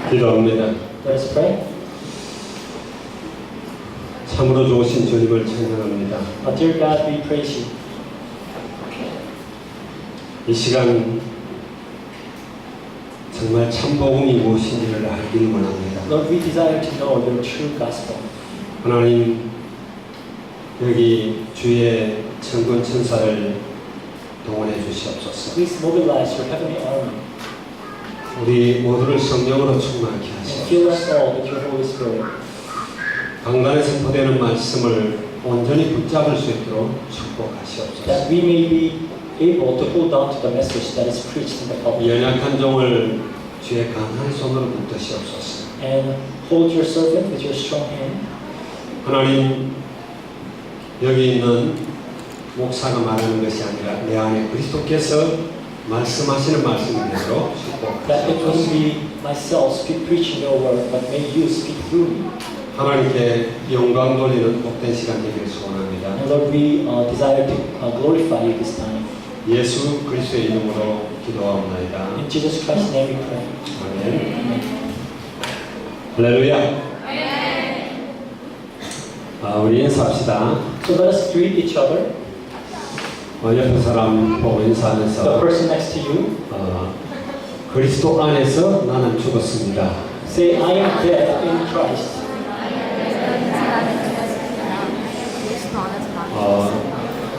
기도합니다. Let us pray. 참으로 좋으신 주님을 찬양합니다. Dear God, we praise you. 이 시간 정말 참복음이 무엇인지를 알기를 원합니다. Lord, we desire to know your true gospel. 하나님, 여기 주의 천군 천사를 동원해 주시옵소서. Please mobilize your heavenly army 우리 모두를 성령으로 충만하게 and 하시옵소서. fill us all with your Holy Spirit. 강단에서 보되는 말씀을 온전히 붙잡을 수 있도록 축복하시옵소서. That we may be able to hold on to the message that is preached in the public. 연약한 종을 주의 강한 손으로 붙드시옵소서. And hold your servant with your strong hand. 하나님, 여기 있는 목사가 말하는 것이 아니라 내 안에 그리스도께서 말씀하시는 말씀이 되도록 That it wouldn't 축복하시옵소서. be myself preaching your word, but may you speak through me. 하나님께 영광 돌리는 복된 시간 되기를 소원합니다. And Lord, we desire to glorify you this time. 예수 그리스도의 이름으로 기도하옵나이다. In Jesus Christ's name we pray. 아멘. Amen. 할렐루야. 우리 인사합시다. So let us greet each other. 옆에 사람 보고 The 인사하면서 person next to you, 그리스도 안에서 나는 죽었습니다. say, I am dead in Christ.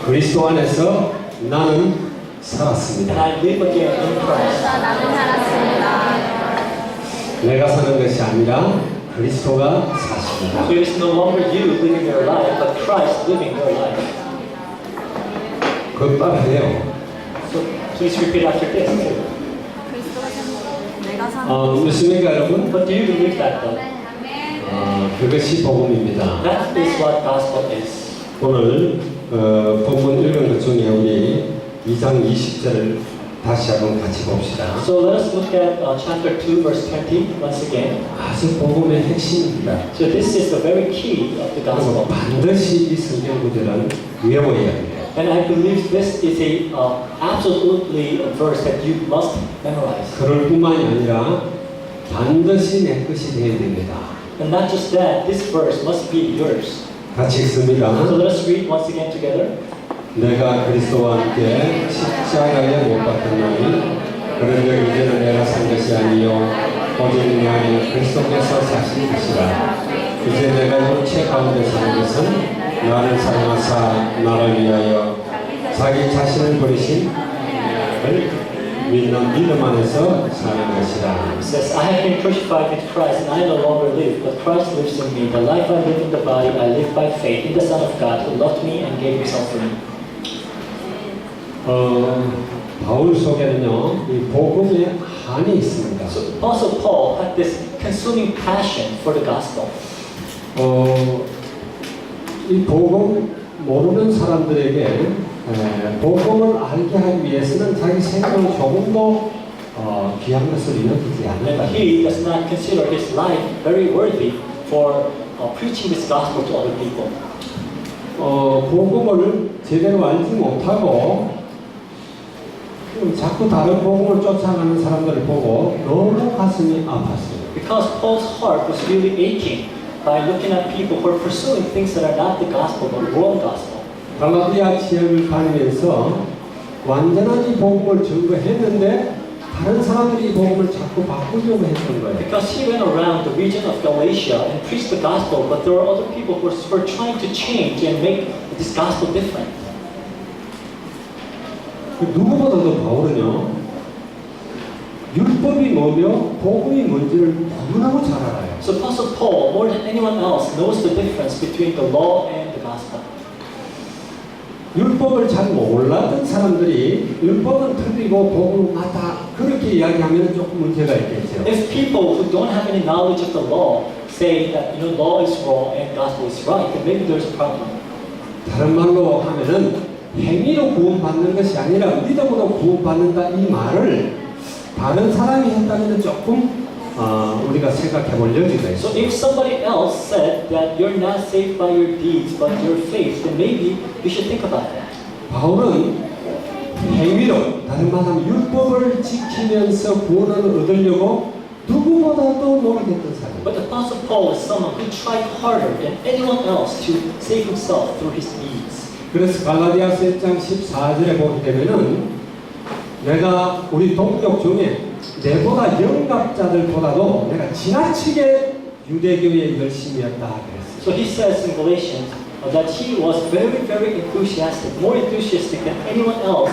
그리스도 안에서 나는 And 살았습니다. I live again in Christ. 내가 사는 것이 아니라 그리스도가 사십니다. So it is no longer you living your life, but Christ living your life. 그것 따라해요. So please repeat after this too. 믿습니까 여러분? But do you believe that though? 그것이 복음입니다. That is what gospel is. 오늘 본문 읽은 것 중에 우리 2장 20절을 다시 한번 같이 봅시다. So let us look at chapter 2 verse 20 once again. 아주 복음의 핵심입니다. So this is the very key of the 그리고 gospel. 반드시 이 성경 구절은 외워야 합니다. And I believe this is a absolutely a verse that you must memorize. 그럴 뿐만이 아니라 반드시 내 것이 되어야 됩니다. And not just that, this verse must be yours. 같이 읽습니다. So let us read once again together. 내가 그리스도와 함께 십자가에 못 박혔나니 그런즉 이제는 내가 산 것이 아니요 오직 내 안에 그리스도께서 사신 것이라. 이제 내가 육체 가운데 사는 것은 나를 사랑하사 나를 위하여 자기 자신을 버리신 을 믿는 믿음 안에서 사는 것이라. It says, I have been crucified with Christ, and I no longer live, but Christ lives in me. The life I live in the body, I live by faith in the Son of God, who loved me and gave himself for me. 바울 속에는요, 이 복음의 한이 있습니다. So Apostle Paul had this consuming passion for the gospel. 이 복음 모르는 사람들에게 복음을 알게 하기 위해서는 자기 생명을 조금 더 귀한 것을 여기지 않는다. And he does not consider his life very worthy for preaching this gospel to other people. 복음을 제대로 알지 못하고 자꾸 다른 복음을 쫓아가는 사람들을 보고 너무 가슴이 아팠어요. Because Paul's heart was really aching by looking at people who are pursuing things that are not the gospel, but world gospel. 갈라디아 지역을 다니면서 완전한 이 복음을 증거했는데 다른 사람들이 이 복음을 자꾸 바꾸려고 했던 거예요. Because he went around the region of Galatia and preached the gospel, but there were other people who were trying to change and make this gospel different. 누구보다도 바울은요, 율법이 뭐며 복음이 뭔지를 너무너무 잘 알아요. So Apostle Paul, more than anyone else, knows the difference between the law and the gospel. 율법을 잘 몰랐던 사람들이 율법은 틀리고 복음은 맞다 그렇게 이야기하면 조금 문제가 있겠죠. If people who don't have any knowledge of the law say that law is wrong and gospel is right, then maybe there's a problem. 다른 말로 하면은 행위로 구원받는 것이 아니라 믿음으로 구원받는다 이 말을 다른 사람이 했다면 조금 우리가 생각해 볼 여지가 So 있어요. if somebody else said that you're not saved by your deeds but your faith, then maybe you should think about that. 바울은 행위로 다른 말하면 율법을 지키면서 구원을 얻으려고 누구 누구보다도 노력했던 사람. But Apostle Paul is someone who tried harder than anyone else to save himself through his needs. 그래서 갈라디아서 1장 14절에 보게 되면은 내가 우리 동족 중에 내보다 영갑자들보다도 내가 지나치게 유대교에 열심히 했다 그랬어요. So he says in Galatians that he was very, very enthusiastic, more enthusiastic than anyone else,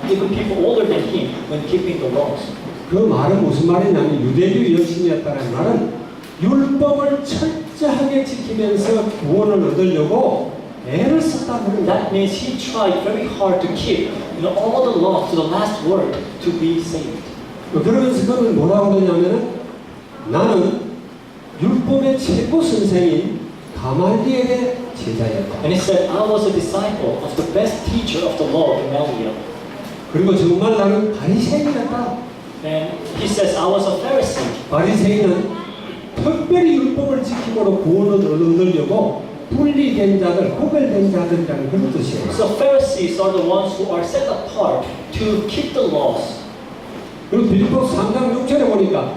even people older than him, when keeping the laws. 그 말은 무슨 말이냐면 유대교 열심히 했다는 말은 율법을 철저하게 지키면서 구원을 얻으려고 애를 썼다는 거예요. That means he tried very hard to keep, all the laws to the last word to be saved. 그러면서 그는 뭐라고 그러냐면은 나는 율법의 최고 선생인 가말리엘의 제자였다. And he said, I was a disciple of the best teacher of the law, Gamaliel. 그리고 정말 나는 바리새인이었다. And he says, I was a Pharisee. 바리새인은 특별히 율법을 지킴으로 구원을 얻으려고 분리된 자들, 구별된 자들이라는 그런 뜻이에요. So Pharisees are the ones who are set apart to keep the laws. 그리고 빌립보서 3장 6절에 보니까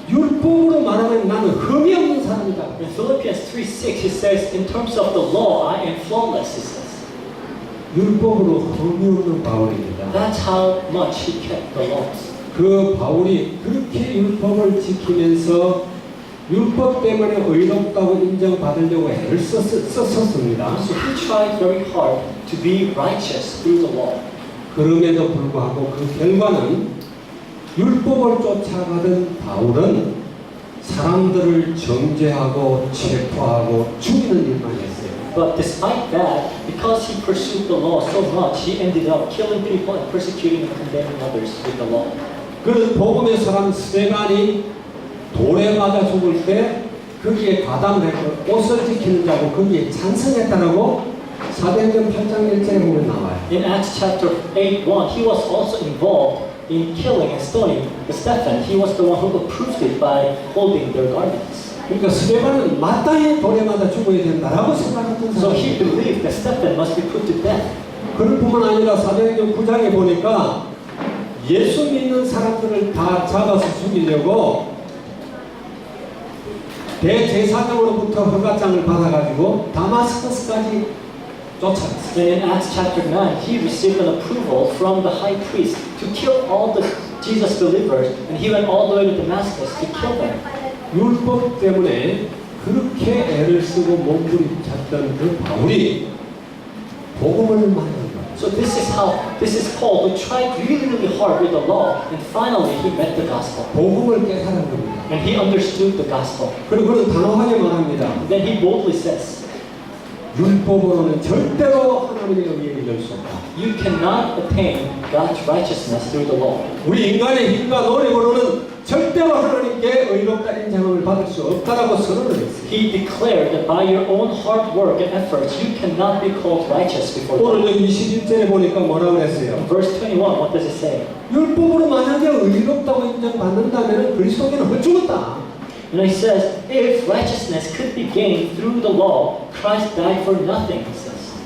율법으로 말하면 나는 흠이 없는 사람이다. In Philippians 3:6, he says, in terms of the law, I am flawless, he says. 율법으로 흠이 없는 바울입니다. That's how much he kept the laws. 그 바울이 그렇게 율법을 지키면서 율법 때문에 의롭다고 인정받으려고 애를 썼습니다. So he tried very hard to be righteous through the law. 그럼에도 불구하고 그 결과는 율법을 쫓아가던 바울은 사람들을 정죄하고 체포하고 죽이는 일만 했어요. But despite that, because he pursued the law so much, he ended up killing people and persecuting and condemning others with the law. 그는 복음의 사람 스데반이 돌에 맞아 죽을 때 거기에 가담했고 옷을 지키는 자고 거기에 찬성했다라고 사도행전 8장 1절에 보면 나와요. In Acts chapter 8:1, he was also involved in killing and stoning Stephen. He was the one who approved it by holding their garments. 그러니까 스데반은 마땅히 돌에 맞아 죽어야 된다라고 생각했던 So he 사람이에요. believed that Stephen must be put to death. 그럴 뿐만 아니라 사도행전 9장에 보니까 예수 믿는 사람들을 다 잡아서 죽이려고 대제사장으로부터 허가장을 받아가지고 다마스커스까지 쫓아갔어요. And in Acts chapter 9, he received an approval from the high priest to kill all the Jesus believers, and he went all the way to Damascus to kill them. 율법 때문에 그렇게 애를 쓰고 몸부림쳤던 그 바울이 복음을 만난 거예요. So this is Paul who tried really, really hard with the law, and finally he met the gospel. 복음을 깨달은 겁니다. And he understood the gospel. 그리고 그는 단호하게 말합니다. And then he boldly says, 율법으로는 절대로 하나님의 의에 이를 수 없다. you cannot attain God's righteousness through the law. 우리 인간의 힘과 노력으로는 절대로 하나님께 의롭다 인정을 받을 수 없다라고 선언을 했어요. He declared that by your own hard work and efforts, you cannot be called righteous before God. 오늘 여기 21절에 보니까 뭐라고 그랬어요? In verse 21, what does it say? 율법으로 만약에 의롭다고 인정받는다면 그리스도께는 헐죽었다. And he says, if righteousness could be gained through the law, Christ died for nothing, he says.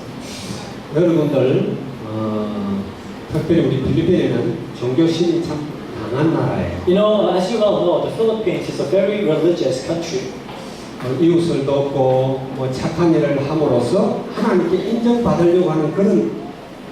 여러분들 특별히 우리 필리핀에는 종교심이 참 강한 나라예요. As you well know, the Philippines is a very religious country. 이웃을 돕고 착한 일을 함으로써 하나님께 인정받으려고 하는 그런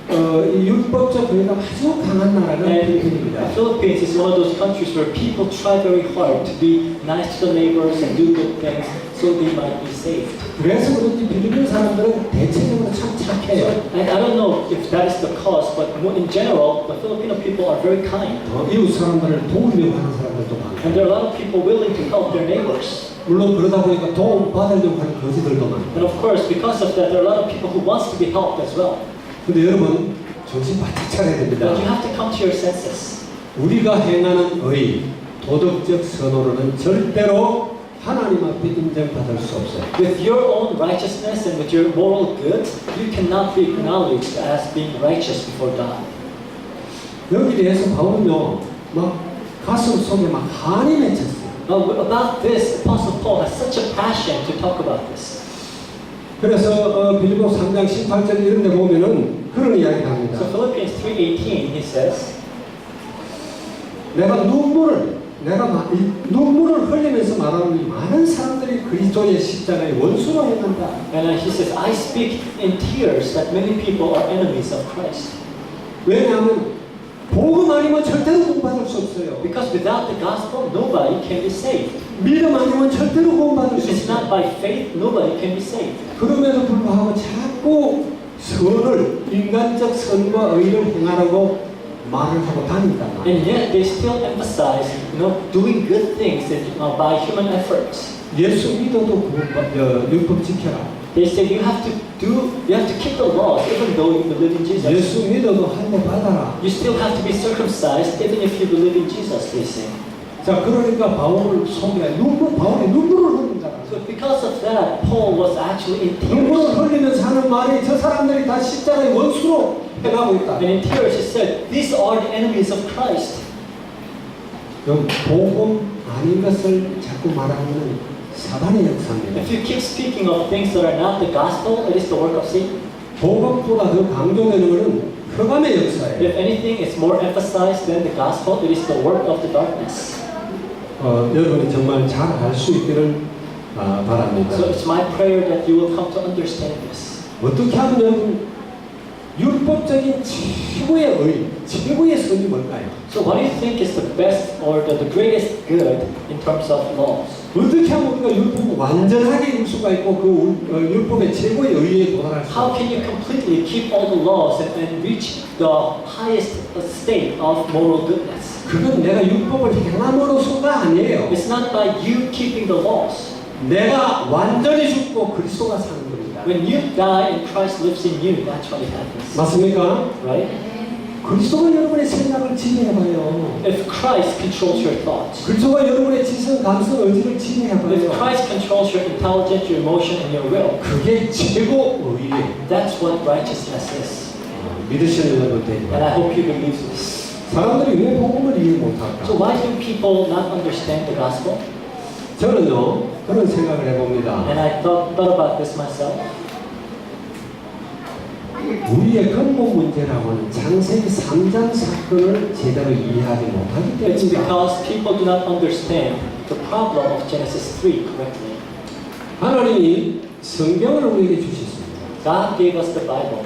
이 율법적 의가 아주 강한 나라가 And 필리핀입니다. the Philippines is one of those countries where people try very hard to be nice to the neighbors and do good things so they might be saved. 그래서 그런지 필리핀 사람들은 대체적으로 참 착해요. And I don't know if that is the cause, but in general, the Filipino people are very kind. 이웃 사람들을 도우려고 하는 사람들도 많고 And there are a lot of people willing to help their neighbors. 물론 그러다 보니까 도움 받으려고 하는 거지들도 많고. And of course, because of that, there are a lot of people who wants to be helped as well. 근데 여러분 정신 바짝 차려야 됩니다. But you have to come to your senses. 우리가 행하는 의, 도덕적 선호로는 절대로 하나님 앞에 인정받을 수 없어요. With your own righteousness and with your moral good, you cannot be acknowledged as being righteous before God. 여기 대해서 바울은요, 막 가슴 속에 막 한이 맺혔어요. About this, Apostle Paul has such a passion to talk about this. 그래서 빌립보 3장 18절 이런 데 보면은 그런 이야기를 합니다. So Philippians 3:18, he says, 내가 눈물을 내가 눈물을 흘리면서 말하는 많은 사람들이 그리스도의 십자가의 원수로 행한다. And he says, I speak in tears that many people are enemies of Christ. 왜냐하면 복음 아니면 절대로 구원받을 수 없어요. Because without the gospel, nobody can be saved. 믿음 아니면 절대로 구원받을 If 수 it's not 없어요. by faith, nobody can be saved. 그럼에도 불구하고 자꾸 선을 인간적 선과 의를 행하라고 말을 하고 다닌단 말이에요. And yet they still emphasize, doing good things by human efforts. 예수 믿어도 율법 지켜라. They say you have to keep the laws even though you believe in Jesus. 예수 믿어도 할례 받아라. You still have to be circumcised even if you believe in Jesus, they say. 자, 그러니까 바울을 속에 바울이 눈물을 흘린다. So because of that, Paul was actually in tears. 눈물을 흘리면서 하는 말이 저 사람들이 다 십자가의 원수로 해가고 있다. And in tears he said, these are the enemies of Christ. 여러분, 복음 아닌 것을 자꾸 말하는 사단의 역사입니다. If you keep speaking of things that are not the gospel, it is the work of Satan. 복음보다 더 강조되는 것은 흑암의 If 역사예요. anything is more emphasized than the gospel, it is the work of the darkness. 여러분이 정말 잘 알 수 있기를 바랍니다. So it's my prayer that you will come to understand this. 어떻게 하면 여러분 율법적인 최고의 의, 최고의 선이 뭘까요? So what do you think is the best or the greatest good in terms of laws? 어떻게 하면 우리가 율법을 완전하게 이룰 수가 있고 그 율법의 최고의 의의에 도달할 수 How can you completely keep all the laws and reach the highest state of moral goodness? 그건 내가 율법을 행함으로써가 아니에요. It's not by you keeping the laws. 내가 완전히 죽고 그리스도가 사는 겁니다. When you die and Christ lives in you, that's what happens. 맞습니까? Right? 그리스도가 여러분의 생각을 지배해봐요. If Christ controls your thoughts, 그리스도가 여러분의 지성, 감성, 의지를 if 지배해봐요. Christ controls your intelligence, your emotion, and your will, 그게 최고 의의예요. that's what righteousness is. 믿으시는 여러분 되지 And I 마세요. hope you believe this. 사람들이 왜 복음을 이해 못할까? So why do people not understand the gospel? 저는요 그런 생각을 해봅니다. And I thought about this myself. 우리의 근본 문제라고는 창세기 3장 사건을 제대로 이해하지 못하기 It's 때문입니다. because people do not understand the problem of Genesis 3 correctly. 하나님이 성경을 우리에게 주셨습니다. God gave us the Bible.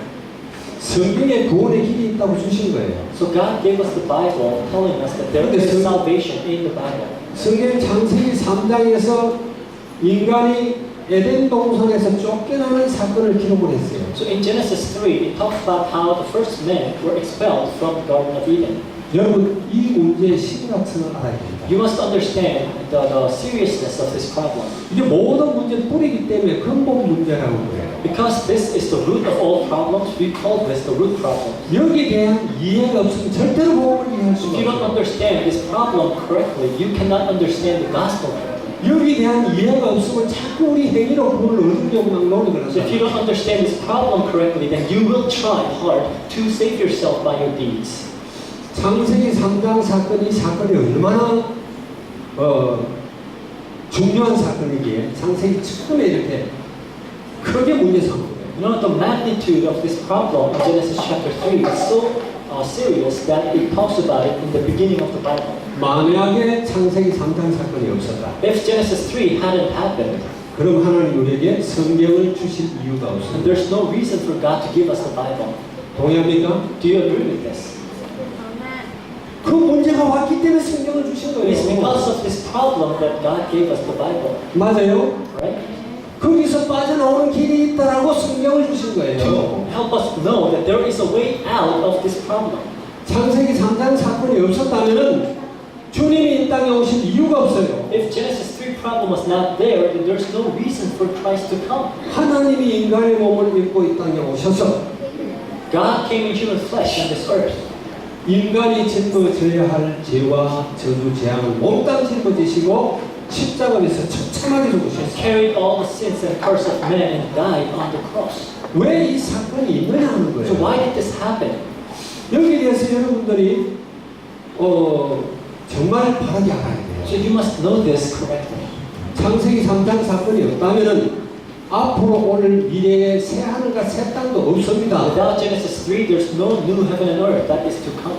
성경에 구원의 길이 있다고 주신 거예요. So God gave us the Bible telling us that there is salvation in the Bible. 성경 창세기 3장에서 인간이 에덴 동산에서 쫓겨나는 사건을 기록을 했어요. So in Genesis 3, it talks about how the first men were expelled from the Garden of Eden. 여러분 이 문제의 심각성을 알아야 됩니다. You must understand the seriousness of this problem. 이게 모든 문제 뿌리기 때문에 근본 문제라고 그래요. Because this is the root of all problems, we call this the root problem. 여기에 대한 이해가 없으면 절대로 복음을 이해할 If 수가 you don't 없어요. understand this problem correctly, you cannot understand the gospel correctly. 여기에 대한 이해가 없으면 자꾸 우리 행위로 구원을 얻으려고 막 노력을 So if you 하잖아요. don't understand this problem correctly, then you will try hard to save yourself by your deeds. 창세기 3장 사건이 얼마나 중요한 사건이기에 창세기 처음에 이렇게 크게 문제 삼은 거예요. You know, the magnitude of this problem in Genesis chapter 3 is so serious that it talks about it in the beginning of the Bible. 만약에 창세기 3장 사건이 없었다. If Genesis 3 hadn't happened, 그럼 하나님 우리에게 성경을 주실 이유가 then 없습니다. there's no reason for God to give us the Bible. 동의합니까? Do you agree with this? 그 문제가 왔기 때문에 성경을 주신 It is because 거예요. of this problem that God gave us the Bible, 맞아요? right? 거기서 빠져나오는 길이 있다라고 성경을 주신 To 거예요. help us know that there is a way out of this problem. 창세기 3장 사건이 없었다면 주님이 이 땅에 오실 이유가 없어요. If Genesis 3 problem was not there, then there's no reason for Christ to come. 하나님이 인간의 몸을 입고 이 땅에 오셔서 God came in human flesh on this earth. 인간이 짊어져야 할 죄와 저주 재앙을 몽땅 짊어지시고 십자가에서 처참하게 죽으셨어요. Carried all the sins and curse of men and died on the cross. 왜 이 사건이 있느냐 하는 So 거예요. why did this happen? 여기에 대해서 여러분들이 정말 바르게 알아야 So 돼요. you must know this correctly. 창세기 3장 사건이 없다면은 앞으로 오늘 미래에 새 하늘과 새 땅도 없습니다. Without Genesis 3, there's no new heaven and earth that is to come.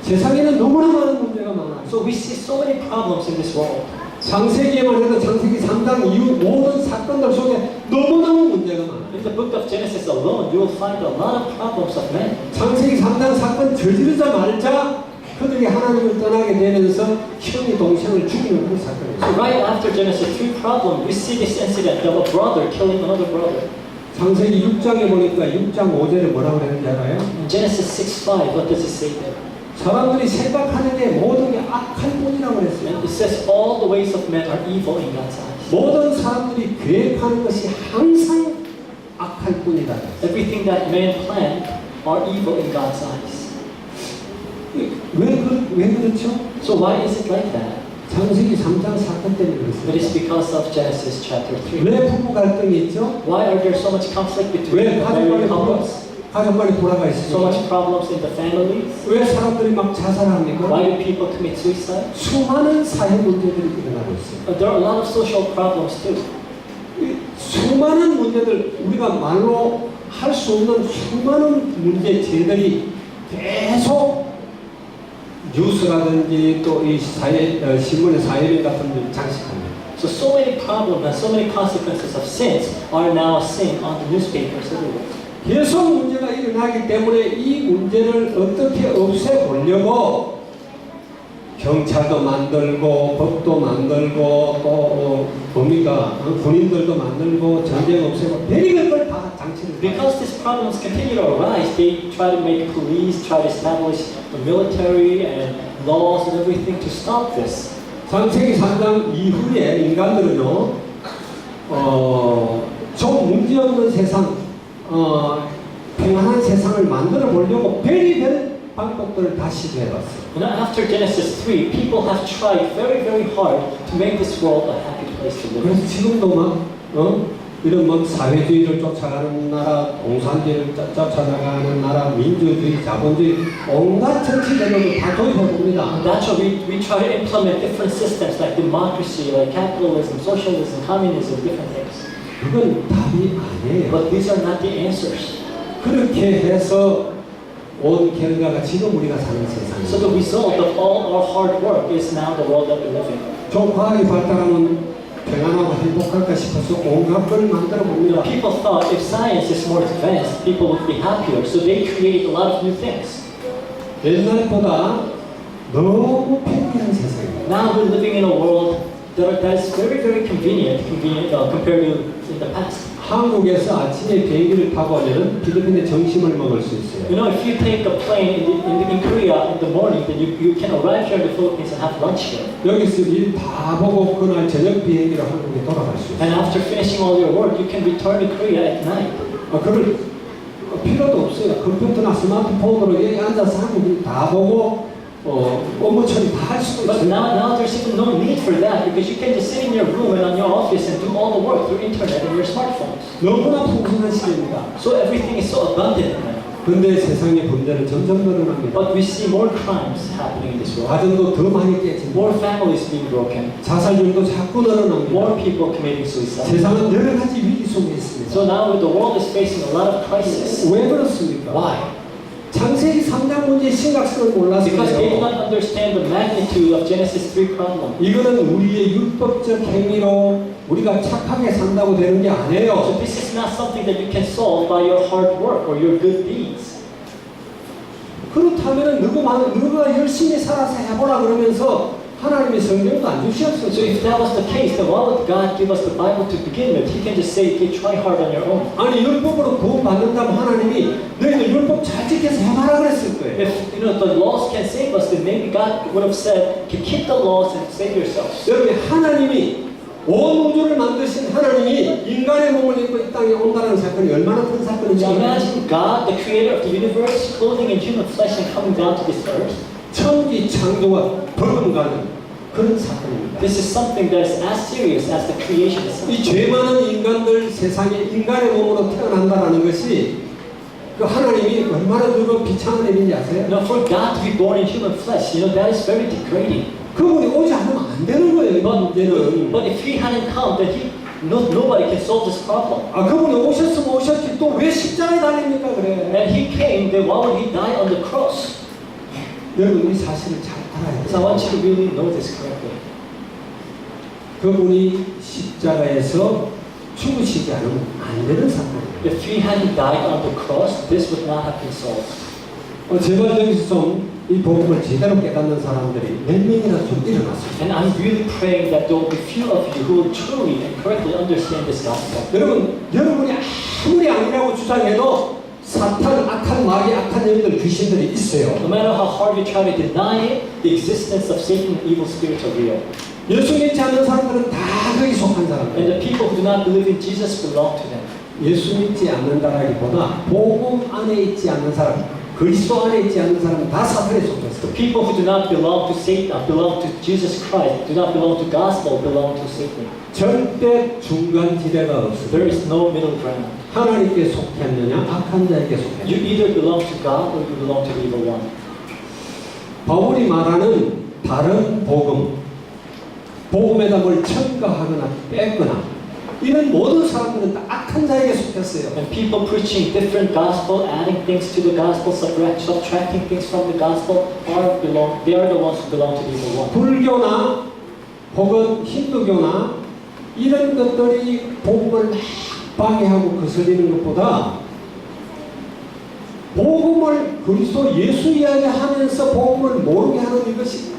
세상에는 너무나 많은 문제가 많아요. So we see so many problems in this world. 창세기에만 해도 창세기 3장 이후 모든 사건들 속에 너무너무 문제가 많아요. In the book of Genesis alone, you will find a lot of problems of men. 창세기 3장 사건 저지르자마자 그들이 하나님을 떠나게 되면서 형이 동생을 죽이는 그 사건이에요. So right after Genesis 3 problem, we see this incident of a brother killing another brother. 창세기 6장에 보니까 6장 5절에 뭐라고 그랬는지 알아요? In Genesis 6:5, what does it say there? 사람들이 생각하는 게 모든 게 악할 뿐이라고 And 그랬어요. it says all the ways of men are evil in God's eyes. 모든 사람들이 계획하는 것이 항상 악할 뿐이다. Everything that men plan are evil in God's eyes. 왜 그렇죠? So why is it like that? 창세기 3장 사건 때문에 It is 그렇습니다. because of Genesis chapter 3. 왜 부부 갈등이 있죠? Why are there so much conflict between 왜 married couples? 가족만이 돌아가 So 있습니까? much problems in the families? 왜 사람들이 막 자살합니까? Why do people commit suicide? 수많은 사회 문제들이 일어나고 있어요. There are a lot of social problems too. 이 수많은 문제들, 우리가 말로 할 수 없는 수많은 문제제들이 계속 뉴스라든지 또 이 신문의 사회면 같은 데 장식합니다. So many problems and so many consequences of sins are now seen on the newspapers everywhere. 계속 문제가 일어나기 때문에 이 문제를 어떻게 없애보려고 경찰도 만들고 법도 만들고 또 군인들도 만들고 전쟁 없애고 별의별 다 장치를 Because these problems continue to arise, they try to make police, try to establish the military and laws and everything to stop this. 창세기 3장 이후에 인간들은요, 좀 문제없는 세상, 평안한 세상을 만들어 보려고 별의별 방법들을 다 시도해봤어요. Now, after Genesis 3, people have tried very, very hard to make this world a happy place to live in. 그래서 지금도 막, 이런 뭐 사회주의를 쫓아가는 나라, 공산주의를 쫓아가는 나라, 민주주의, 자본주의, 온갖 정치제도를 다 도입해봅니다. That's why we try to implement different systems like democracy, like capitalism, socialism, communism, different things. 그건 답이 아니에요. But these are not the answers. 그렇게 해서 온 결과가 지금 우리가 사는 So the 세상입니다. result of all our hard work is now the world that we live in. 좀 과학이 발달하면 평안하고 행복할까 싶어서 온갖 걸 만들어 봅니다. People thought if science is more advanced, people would be happier, so they create a lot of new things. 옛날보다 너무 편리한 세상입니다. Now we're living in a world that is very, very convenient compared to in the past. 한국에서 아침에 비행기를 타고 오면 필리핀에 점심을 먹을 수 있어요. You know, if you take a plane in Korea in the morning, then you can arrive here in the Philippines and have lunch here. 여기서 일 다 보고 그날 저녁 비행기로 한국에 돌아갈 수 있어요. And after finishing all your work, you can return to Korea at night. 그럴 필요도 없어요. 컴퓨터나 스마트폰으로 여기 앉아서 한국 다 보고 업무 처리 다 할 수도 But 있어요. now there's even no need for that because you can just sit in your room and on your office and do all the work through internet and your smartphones. 너무나 풍성한 시대입니다. So everything is so abundant now. 그런데 세상의 범죄는 점점 늘어납니다. But we see more crimes happening in this world. 가정도 더 많이 깨집니다. More families being broken. 자살률도 자꾸 늘어납니다. More people committing suicide. 세상은 여러 가지 위기 속에 있습니다. So now the world is facing a lot of crisis. 왜 그렇습니까? Why? 창세기 3장 문제의 심각성을 Because they did 몰라서요. not understand the magnitude of Genesis 3 problem. 이거는 우리의 율법적 행위로 우리가 착하게 산다고 되는 게 So 아니에요. this is not something that you can solve by your hard work or your good deeds. 그렇다면 너가 열심히 살아서 해보라 그러면서 하나님의 성경도 안 So 주셨어요. if that was the case, then why would God give us the Bible to begin with? He can just say, okay, try hard on your own. 아니 율법으로 구원 받는다면 하나님이 너희들 율법 잘 지켜서 해봐라 그랬을 거예요. If the laws can save us, then maybe God would have said, okay, keep the laws and save yourselves. 여러분 하나님이 온 우주를 만드신 하나님이 인간의 몸을 입고 이 땅에 온다는 사건이 얼마나 큰 사건인지 So 알아요? imagine God, the creator of the universe, clothing in human flesh and coming down to this earth. 천지 창조와 버금가는 그런 사건입니다. This is something that is as serious as the creation itself. 이 죄 많은 인간들 세상에 인간의 몸으로 태어난다는 것이 그 하나님이 얼마나 그거 비참한 일인지 아세요? Now, for God to be born in human flesh, that is very degrading. 그분이 오지 않으면 안 되는 거예요. 이 문제는. But if He hadn't come, then nobody can solve this problem. 그분이 오셨으면 오셨지 또 왜 십자가에 달립니까 그래? And He came, then why would He die on the cross? 여러분 이 사실을 잘 알아야 So I want 돼요. you to really know this correctly. 그분이 십자가에서 죽으시지 않으면 안 되는 사건이에요. If he hadn't died on the cross, this would not have been solved. 제발 여기서 좀 이 복음을 제대로 깨닫는 사람들이 몇 명이나 좀 일어났습니다. And I'm really praying that there will be few of you who will truly and correctly understand this gospel. 여러분이 아무리 아니라고 주장해도 사탄, 악한 마귀, 악한 영들, 귀신들이 있어요. No matter how hard you try to deny it, the existence of Satan and evil spirits are real. 예수 믿지 않는 사람들은 다 거기 속한 And 사람들. the people who do not believe in Jesus belong to them. 예수 믿지 않는다라기보다 복음 안에 있지 않는 사람, 그리스도 안에 있지 않는 사람은 다 사탄에 속했어요. The people who do not belong to Satan, belong to Jesus Christ, do not belong to gospel, belong to Satan. 절대 중간 지대가 없어요. There is no middle ground. 하나님께 속했느냐, 악한 자에게 You 속했느냐. either belong to God or you belong to the evil one. 바울이 말하는 다른 복음에다 뭘 첨가하거나 뺐거나 이런 모든 사람들은 다 악한 자에게 속했어요. And people preaching different gospel, adding things to the gospel, subtracting things from the gospel, they are the ones who belong to the evil one. 불교나 혹은 힌두교나 이런 것들이 복음을 막 방해하고 거스리는 것보다 복음을 그리스도 예수 이야기하면서 복음을 모르게 하는 이것이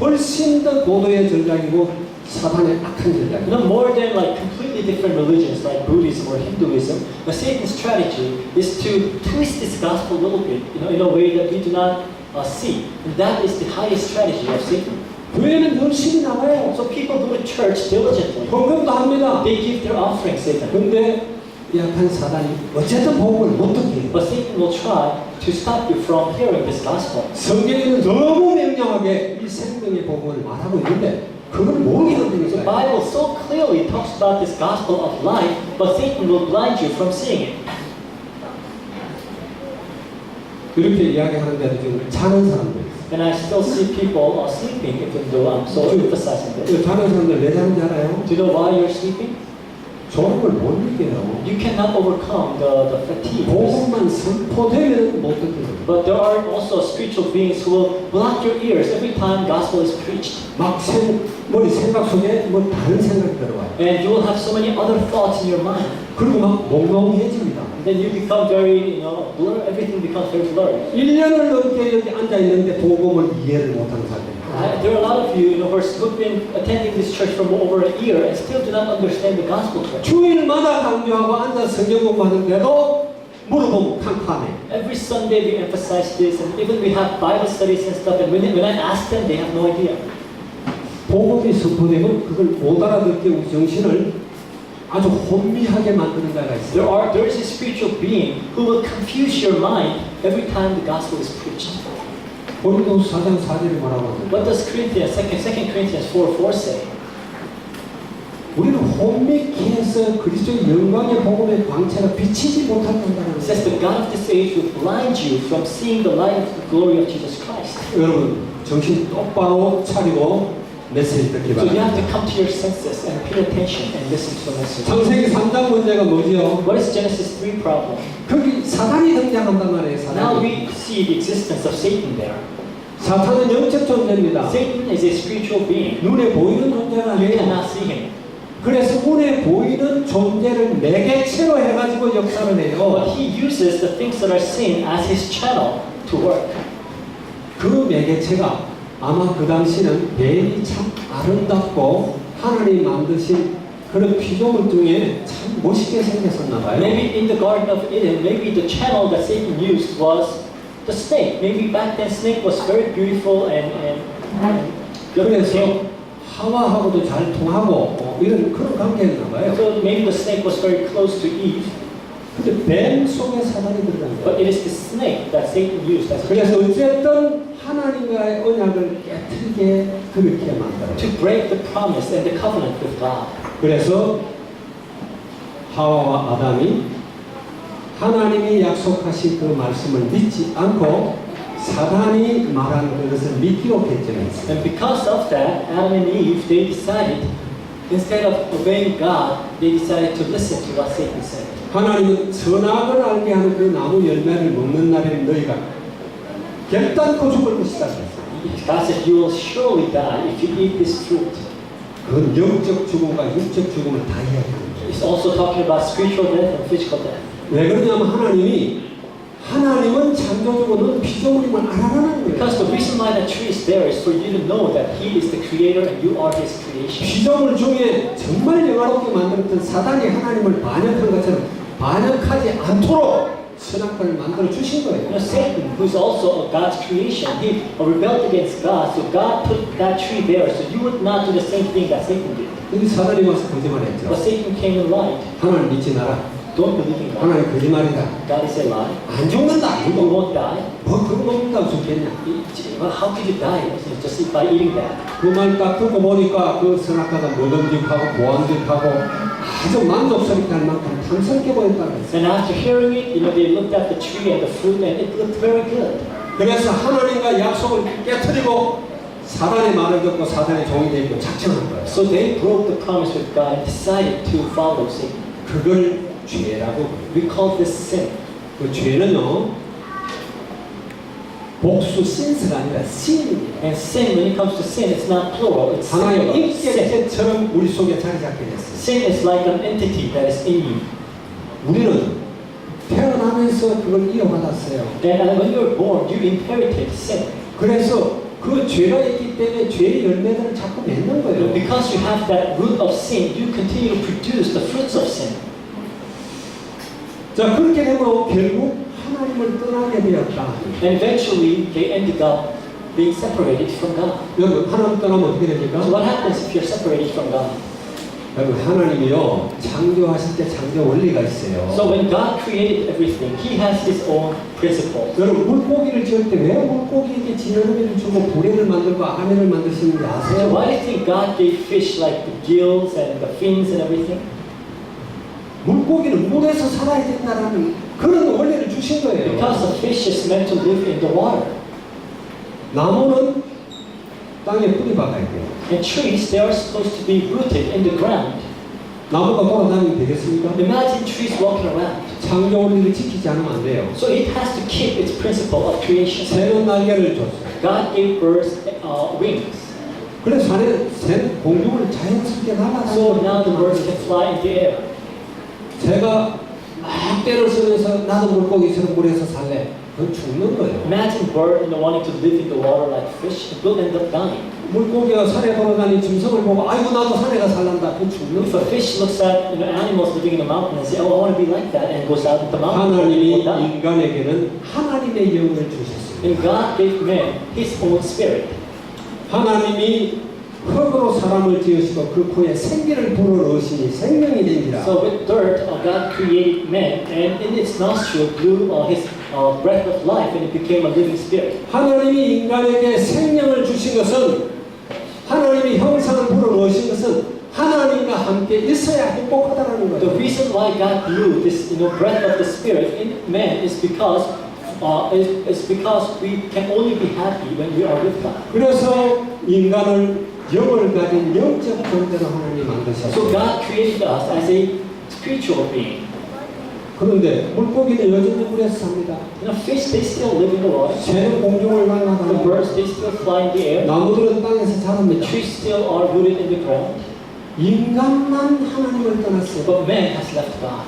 훨씬 더 고도의 전략이고 사탄의 악한 전략이에요. You know, more than like completely different religions like Buddhism or Hinduism, the Satan's strategy is to twist this gospel a little bit, in a way that we do not see. And that is the highest strategy of Satan. 교회는 열심히 나가요. So people go to church diligently. 헌금도 합니다. They give their offering, Satan. 근데 이 악한 사단이 어쨌든 복음을 못 듣게 해요. But Satan will try to stop you from hearing this gospel. 성경에는 너무 명령하게 이 생명의 복음을 말하고 있는데 그걸 모르게 The 한다니까요. Bible so clearly talks about this gospel of life, but Satan will blind you from seeing it. 이렇게 이야기하는데도 지금 자는 사람들 있어요. And I still see people sleeping, even though I'm so emphasizing this. 그 자는 사람들 왜 자는지 알아요? Do you know why you're sleeping? 졸음을 못 느껴요. You cannot overcome the fatigue. 복음만 선포되면 못 느껴요. But there are also spiritual beings who will block your ears every time gospel is preached. 막 머리 생각 속에 뭐 다른 생각이 들어와요. And you will have so many other thoughts in your mind. 그리고 막 몽롱해집니다. And then you become very, blur, everything becomes very blurry. 1년을 넘게 여기 앉아 있는데 복음을 이해를 못하는 사람들. There are a lot of you, who have been attending this church for over a year and still do not understand the gospel church. 주일마다 강조하고 앉아 성경 공부하는데도 물어보면 캄캄해. Every Sunday we emphasize this, and even we have Bible studies and stuff, and when I ask them, they have no idea. 복음이 선포되면 그걸 못 알아듣게 우리 정신을 아주 혼미하게 만드는 자가 있어요. There is a spiritual being who will confuse your mind every time the gospel is preached. 고린도서 4장 4절에 뭐라고 하죠? What does 2 Corinthians 4:4 say? 우리는 혼미케 해서 그리스도의 영광의 복음의 광채가 비치지 못하게 한다는 It says the God of this age will blind you from seeing the light of the glory of Jesus Christ. 여러분 정신 똑바로 차리고 메시지 듣기 So you have to 바랍니다. come to your senses and pay attention and listen to the message. 창세기 3장 문제가 뭐지요? What is Genesis 3 problem? 거기 사단이 등장한단 말이에요. Now 사단이. we see the existence of Satan there. 사탄은 영적 존재입니다. Satan is a spiritual being. 눈에 보이는 존재가 You 아니에요. cannot see him. 그래서 눈에 보이는 존재를 매개체로 해가지고 역사를 But 해요. he uses the things that are seen as his channel to work. 그 매개체가 아마 그 당시는 뱀이 참 아름답고 하나님 만드신 그런 피조물 중에 참 멋있게 생겼었나 봐요. Maybe in the Garden of Eden, maybe the channel that Satan used was the snake. Maybe back then snake was very beautiful and 그래서 하와하고도 잘 통하고 이런 그런 관계였나 봐요. so maybe the snake was very close to Eve. 근데 뱀 속에 사단이 들어간 But 거예요. it is the snake that Satan used as a 그래서 어쨌든 하나님과의 언약을 깨뜨리게 그렇게 만들어요. to break the promise and the covenant with God. 그래서 하와와 아담이 하나님이 약속하신 그 말씀을 믿지 않고 사단이 말한 그것을 믿기로 결정했어요. And because of that, Adam and Eve, they decided, instead of obeying God, they decided to listen to what Satan said. 하나님은 선악을 알게 하는 그 나무 열매를 먹는 날에는 너희가 결단코 죽을 것이다. God said, you will surely die if you eat this fruit. 그건 영적 죽음과 육적 죽음을 다 이야기합니다. It's also talking about spiritual death and physical death. 왜 그러냐면 하나님은 창조주고 너는 피조물임을 알아라는 거예요. Because the reason why that tree is there is for you to know that He is the Creator and you are His creation. 피조물 중에 정말 영화롭게 만들었던 사단이 하나님을 반역한 것처럼 반역하지 않도록 선악과를 만들어 주신 거예요. You know, Satan, who is also God's creation, he rebelled against God, so God put that tree there so you would not do the same thing that Satan did. 근데 사단이 와서 거짓말했죠. But Satan came and lied. 하나님 믿지 마라. Don't believe in God. 하나님 거짓말이다. God is a lie. 안 죽는다. You won't die. 뭐 그거 먹는다고 죽겠냐? Well, how could you die just by eating that? 그 말 딱 듣고 보니까 그 선악과가 먹음직하고 보암직하고 아주 만족스럽게 할 만큼 탐스럽게 보였다는 거예요. And after hearing it, they looked at the tree and the fruit and it looked very good. 그래서 하나님과 약속을 깨뜨리고 사단의 말을 듣고 사단의 종이 되고 작정한 거예요. So they broke the promise with God and decided to follow Satan. 그걸 죄라고. We call this sin. 그 죄는요 복수 신스가 아니라 신입니다. And sin, when it comes to sin, it's not plural, it's 하나의 singular. Sin. 인격체처럼 우리 속에 자리 잡게 됐어요. Sin is like an entity that is in you. 우리는 태어나면서 그걸 이어받았어요. And when you were born, you inherited sin. 그래서 그 죄가 있기 때문에 죄의 열매들을 자꾸 맺는 거예요. Because you have that root of sin, you continue to produce the fruits of sin. 자, 그렇게 되면 결국 하나님을 떠나게 되었다. And eventually, they ended up being separated from God. 여러분, 하나님 떠나면 어떻게 됩니까? So what happens if you're separated from God? 여러분, 하나님이요 창조하실 때 창조 원리가 있어요. So when God created everything, He has His own principles. 여러분, 물고기를 지을 때 왜 물고기에게 지느러미를 주고 부레를 만들고 아내를 만드시는지 So 아세요? why do you think God gave fish like the gills and the fins and everything? 물고기는 물에서 살아야 된다는 그런 원리를 주신 거예요. Because the fish is meant to live in the water. 나무는 땅에 뿌리 박아야 돼요. And trees, they are supposed to be rooted in the ground. 나무가 돌아다니면 되겠습니까? Imagine trees walking around. 창조 원리를 지키지 않으면 안 돼요. So it has to keep its principle of creation. 새는 날개를 줬어요. God gave birds wings. 그래서 새는 공중을 자연스럽게 So now the birds 날아다니고 can fly in the air. 새가 막 때를 쓰면서 나도 물고기처럼 물에서 살래. 그건 죽는 거예요. Imagine bird wanting to live in the water like fish, it will end up dying. 물고기가 산에 돌아다니는 짐승을 보고 아이고 나도 산에 가 살란다. 그건 죽는 If a 거예요. fish looks at animals living in the mountain and say, "Oh, I want to be like that," and goes out in the mountain, it 하나님이 will die. 인간에게는 하나님의 영을 주셨습니다. And God gave man His own spirit. 하나님이 흙으로 사람을 지으시고 그 코에 생기를 불어넣으시니 생명이 되니라. So with dirt, God created man, and in its nostril blew His breath of life, and it became a living spirit. 하나님이 인간에게 생명을 주신 것은 하나님이 형상을 불어넣으신 것은 하나님과 함께 있어야 행복하다는 The 거예요. reason why God blew this, breath of the spirit in man is because we can only be happy when we are with God. 그래서 인간을 영을 가진 영적 존재로 하나님이 So 만드셨어요. God created us as a spiritual being. 그런데 물고기는 여전히 물에서 삽니다. Fish, they still live in the water. 새는 공중을 The 날아다니고 birds, they still fly in the air. 나무들은 땅에서 The 자랍니다. trees still are rooted in the ground. 인간만 하나님을 떠났어요. But man has left God.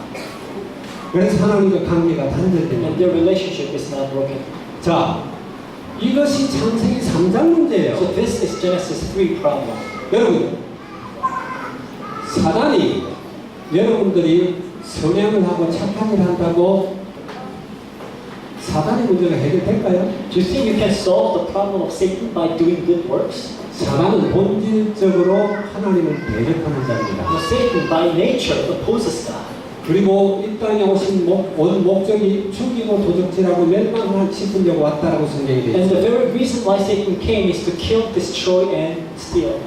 그래서 하나님과 관계가 단절됩니다. And their relationship is not broken. 자, 이것이 창세기 3장 문제예요. So this is Genesis 3 problem. 여러분, 사단이 여러분들이 선행을 하고 착한 일을 한다고 사단의 문제가 해결될까요? Do you think you can solve the problem of Satan by doing good works? 사단은 본질적으로 하나님을 대적하는 자입니다. Satan by nature opposes God. 그리고 이 땅에 오신 목적이 죽이고 도적질하고 멸망을 시키려고 왔다라고 성경이 되어 And the 있어요. very reason why Satan came is to kill, destroy, and steal.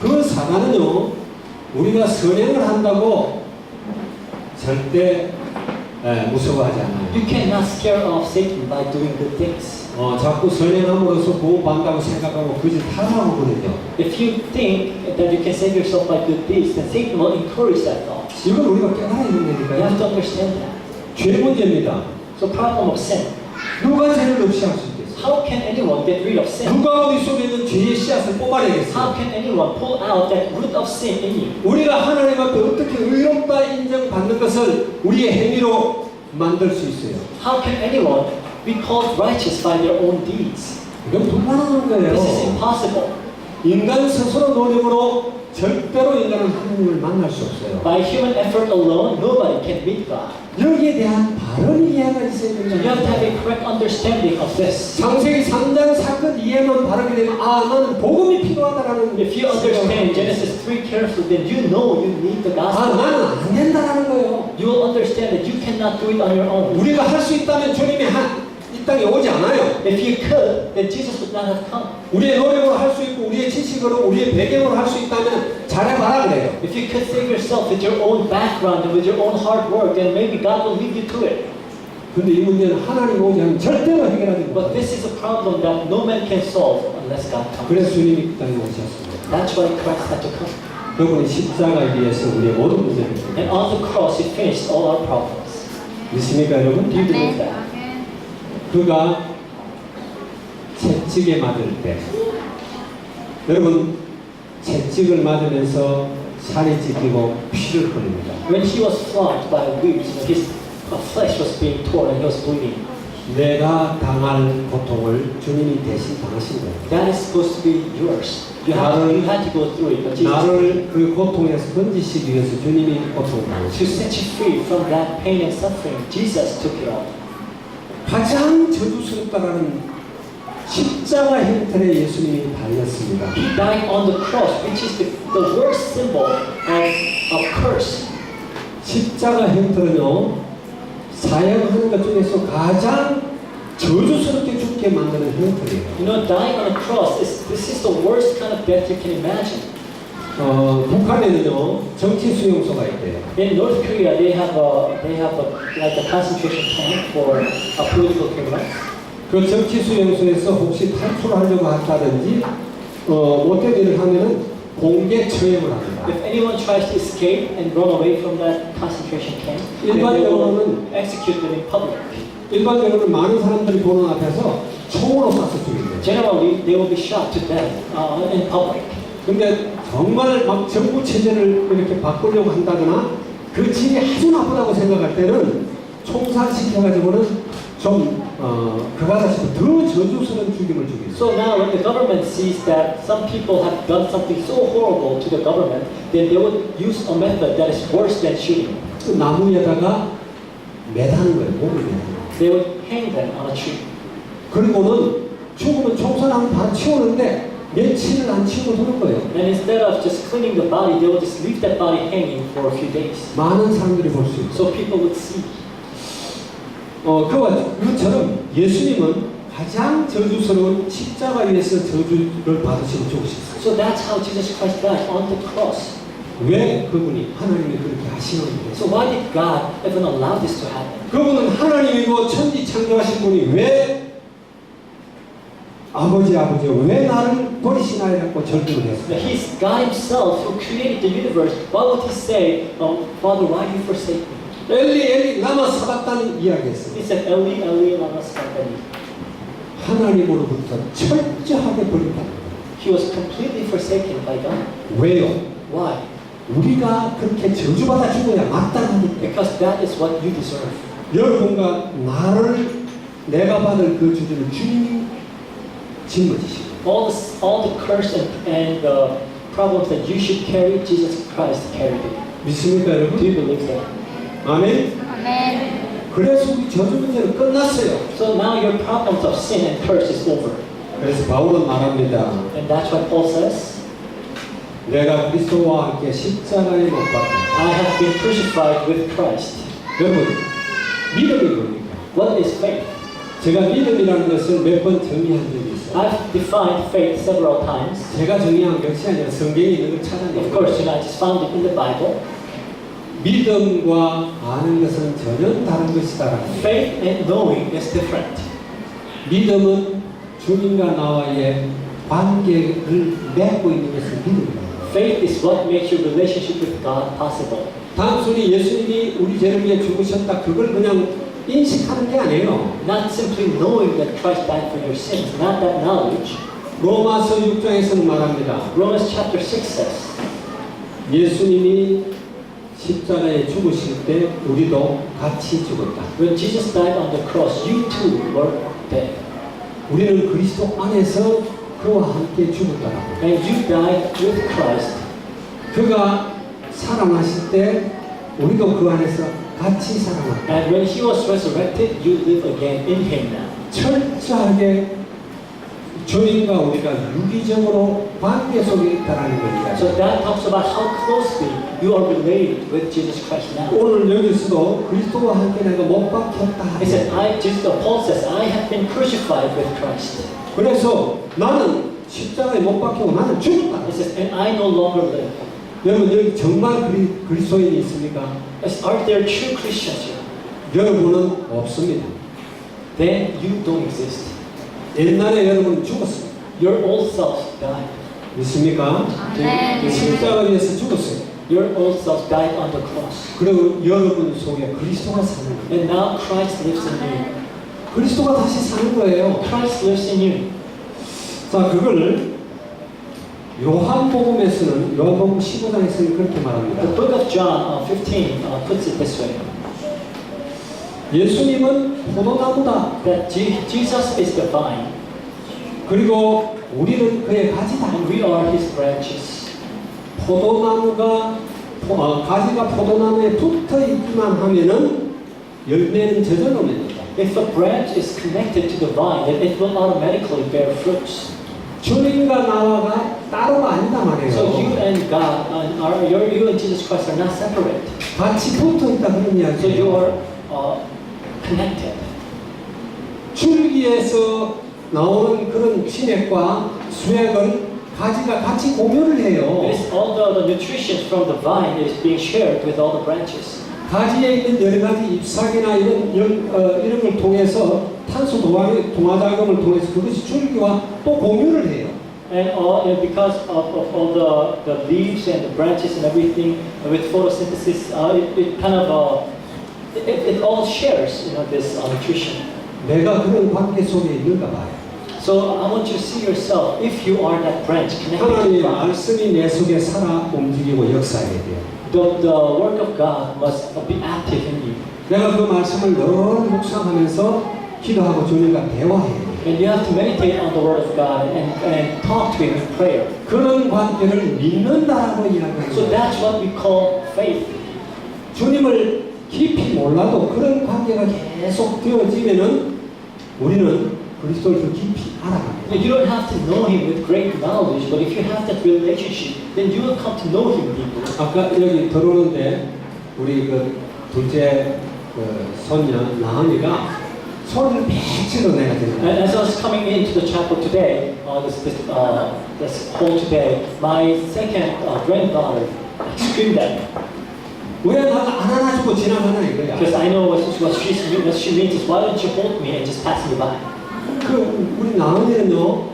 그 사단은요, 우리가 선행을 한다고 절대 무서워하지 않아요. You cannot scare off Satan by doing good things. 자꾸 선행함으로써 구원받는다고 생각하고 그 짓 하라고 그러죠. If you think that you can save yourself by good deeds, then Satan will encourage that thought. 이걸 우리가 깨달아야 You have 된다니까요. to understand that. 죄 문제입니다. So problem of sin. 누가 죄를 없이 할 수 있겠어요? How can anyone get rid of sin? 누가 우리 속에 있는 죄의 씨앗을 How 뽑아내겠어요? can anyone pull out that root of sin in you? 우리가 하나님 앞에 어떻게 의롭다 인정받는 것을 우리의 행위로 만들 수 있어요? How can anyone be called righteous by their own deeds? 이건 불가능한 This is 거예요. impossible. 인간 스스로 노력으로 절대로 인간은 하나님을 만날 수 없어요. By human effort alone, nobody can meet God. 여기에 대한 바른 이해가 있어야 So you have to have 된다. a correct understanding of this. 창세기 3장 사건 이해만 바르게 되면 아 나는 복음이 필요하다라는 If you understand Genesis 3 carefully, then you know you need the 아 gospel. 나는 안 된다라는 거예요. You will understand that you cannot do it on your own. 우리가 할 수 있다면 주님이 이 땅에 오지 않아요. If you could, then Jesus would not have come. 우리의 노력으로 할 수 있고 우리의 지식으로 우리의 배경으로 할 수 있다면 잘해봐라 그래요. If you could save yourself with your own background and with your own hard work, then maybe God will lead you to it. 근데 이 문제는 하나님 오지 않으면 절대로 해결하지 But 못해요. this is a problem that no man can solve unless God comes. 그래서 주님이 이 땅에 오셨습니다. That's why Christ had to come. 그분이 십자가에 위해서 우리의 모든 문제를 And on the cross, He finished all our problems. 믿습니까 여러분? Do you believe that? 그가 채찍에 맞을 때 여러분 채찍을 맞으면서 살이 찢기고 피를 흘립니다. When He was flogged by whips, His flesh was being torn and He was bleeding. 내가 당할 고통을 주님이 대신 당하신 거예요. That is supposed to be yours. You had to go through it, but Jesus 나를 그 고통에서 건지시기 위해서 주님이 고통을 to 당하셨어요. set you free from that pain and suffering, Jesus took it all. 가장 저주스럽다라는 십자가 형태의 예수님이 달렸습니다. He died on the cross, which is the worst symbol of curse. 십자가 형태는요 사형하는 것 중에서 가장 저주스럽게 죽게 만드는 형태예요. You know, dying on a cross this is the worst kind of death you can imagine. 북한에는요 정치 수용소가 있대요. In North Korea, they have like a concentration camp for political criminals. 그 정치 수용소에서 혹시 탈출하려고 한다든지 못된 일을 하면은 공개 처형을 합니다. If anyone tries to escape and run away from that concentration camp, then they will execute them in public. 일반적으로 많은 사람들이 보는 앞에서 총으로 쏴서 죽인대요. Generally, they will be shot to death in public. 근데 정말 막 정부 체제를 이렇게 바꾸려고 한다거나 그 집이 아주 나쁘다고 생각할 때는 총살시켜가지고는 좀 그거보다 더 저주스러운 죽임을 주고 있어요. So now when the government sees that some people have done something so horrible to the government, then they would use a method that is worse than shooting. 그 나무에다가 매다는 거예요. 목을 매다는 거예요. They would hang them on a tree. 그리고는 죽으면 총살하면 다 치우는데 며칠을 안 치우고 두는 거예요. And instead of just cleaning the body, they would just leave that body hanging for a few days. 많은 사람들이 볼 수 있어요. So people would see. 그것처럼 예수님은 가장 저주스러운 십자가 위에서 저주를 받으시고 죽으셨어요. So that's how Jesus Christ died on the cross. 왜 그분이 하나님이 그렇게 하시는지. So why did God even allow this to happen? 그분은 하나님이고 천지 창조하신 분이 왜 아버지 왜 나를 버리시나요? 하고 절규를 했어요. He's God Himself who created the universe. Why would He say, Father, why do you forsake me? 엘리 라마 사박단 이야기했어요. He said, Eli, Eli, lama sabachthani. 하나님으로부터 철저하게 버림받는 거예요. He was completely forsaken by God. 왜요? Why? 우리가 그렇게 저주받아 죽어야 마땅하기 때문에. Because that is what you deserve. 여러분과 내가 받을 그 주제를 주님이 짊어지시고 All the curse and the problems that you should carry, Jesus Christ carried it. 믿습니까 Do 여러분? you believe that? 아멘? 그래서 우리 저주 문제는 끝났어요. So now your problems of sin and curse is over. 그래서 바울은 말합니다. And that's why Paul says, 내가 그리스도와 함께 십자가에 못 박혔다. I have been crucified with Christ. 여러분, 믿음이 뭡니까? What is faith? 제가 믿음이라는 것을 몇 번 정의한 적이 있어요. I've defined faith several times. 제가 정의한 것이 아니라 성경에 있는 걸 Of 찾아내요. course, I just found it in the Bible. 믿음과 아는 것은 전혀 다른 것이다라는 거예요. Faith and knowing is different. 믿음은 주님과 나와의 관계를 맺고 있는 것을 믿음이다. Faith is what makes your relationship with God possible. 단순히 예수님이 우리 죄를 위해 죽으셨다 그걸 그냥 인식하는 게 아니에요. Not simply knowing that Christ died for your sins, not that knowledge. 로마서 6장에서는 말합니다. Romans chapter 6 says, 예수님이 십자가에 죽으실 때 우리도 같이 죽었다. when Jesus died on the cross, you too were dead. 우리는 그리스도 안에서 그와 함께 죽었다라고. And you died with Christ. 그가 살아나실 때 우리도 그 안에서 같이 살아났다. And when he was resurrected, you live again in him now. 철저하게 주님과 우리가 유기적으로 관계 속에 있다라는 겁니다. So that talks about how closely you are related with Jesus Christ now. 오늘 여기서도 그리스도와 함께 내가 못 박혔다. He said, Paul says, I have been crucified with Christ. 그래서 나는 십자가에 못 박히고 나는 죽었다. He says, and I no longer live. 여러분 여기 정말 그리스도인이 있습니까? Are there true Christians here? 여러분은 없습니다. Then you don't exist. 옛날에 여러분은 죽었습니다. Your old self died. 믿습니까? 십자가 위에서 죽었어요. Your old self died on the cross. 그리고 여러분 속에 그리스도가 사는 거예요. And now Christ lives in you. 그리스도가 다시 사는 거예요. Christ lives in you. 자, 그걸 요한복음에서는 요한복음 15장에서는 그렇게 말합니다. The book of John 15 puts it this way. 예수님은 포도나무다. That Jesus is the vine. 그리고 우리는 그의 가지다. And we are his branches. 포도나무가 가지가 포도나무에 붙어 있기만 하면은 열매는 저절로 맺는다. If a branch is connected to the vine, then it will automatically bear fruits. 주님과 나와가 따로가 아니다 말이에요. So you and God, you and Jesus Christ are not separate. 같이 붙어 있다 그런 So you 이야기예요. are connected. 줄기에서 나오는 그런 진액과 수액은 가지가 같이 공유를 해요. It is all the nutrition from the vine is being shared with all the branches. 가지에 있는 여러 가지 잎사귀나 이런 걸 통해서 탄소 동화작용을 통해서 그것이 줄기와 또 공유를 해요. And because of all the leaves and the branches and everything with photosynthesis, it kind of it all shares, this nutrition. 내가 그런 관계 속에 있는가 봐요. So I want you to see yourself if you are that branch connected to 하나님의 the vine. 말씀이 내 속에 살아 움직이고 역사해야 돼요. The work of God must be active in you. 내가 그 말씀을 늘 묵상하면서 기도하고 주님과 대화해야 돼요. And you have to meditate on the Word of God and talk to Him in prayer. 그런 관계를 믿는다라고 이야기합니다. So that's what we call faith. 주님을 깊이 몰라도 그런 관계가 계속 되어지면은 우리는 그리스도를 더 깊이 알아갑니다. You don't have to know Him with great knowledge, but if you have that relationship, then you will come to know Him deeply. 아까 여기 들어오는데 우리 그 둘째 손녀 나은이가 소리를 팽치러 내가 And 들었어요. as I was coming into the chapel today, this hall today, my second granddaughter screamed at me. 왜 나가 안 안아주고 지나가나 이거야. Because I know what she means is, why don't you hold me and just pass me by? 그 우리 나은이는요,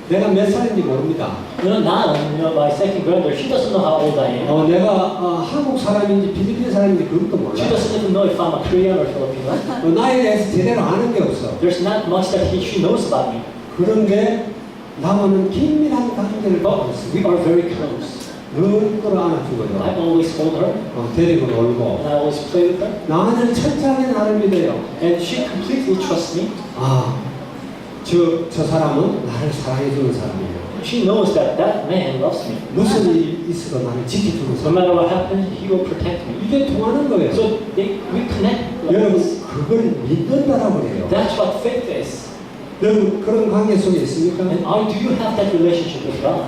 내가 몇 살인지 모릅니다. Now, my second granddaughter, she doesn't know how old I am. 내가 한국 사람인지 필리핀 사람인지 그것도 몰라. She doesn't even know if I'm a Korean or Filipino. 나에 대해서 제대로 아는 게 없어. There's not much that she knows about me. 그런데 나와는 긴밀한 관계를 갖고 But 있어. we are very close. 늘 I 끌어안아주고요. always hold her, 데리고 놀고. and I always play with her. 나는 철저하게 나를 믿어요. And she completely trusts me. 저 사람은 나를 사랑해주는 사람이에요. She knows that that man loves me. 무슨 일이 있어도 나를 지켜주는 No 사람. matter what happens, he will protect me. 이게 통하는 거예요. So we connect. Like 여러분, this. 그걸 믿는다라고 그래요. That's what faith is. 여러분, 그런 관계 속에 있습니까? And do you have that relationship with God?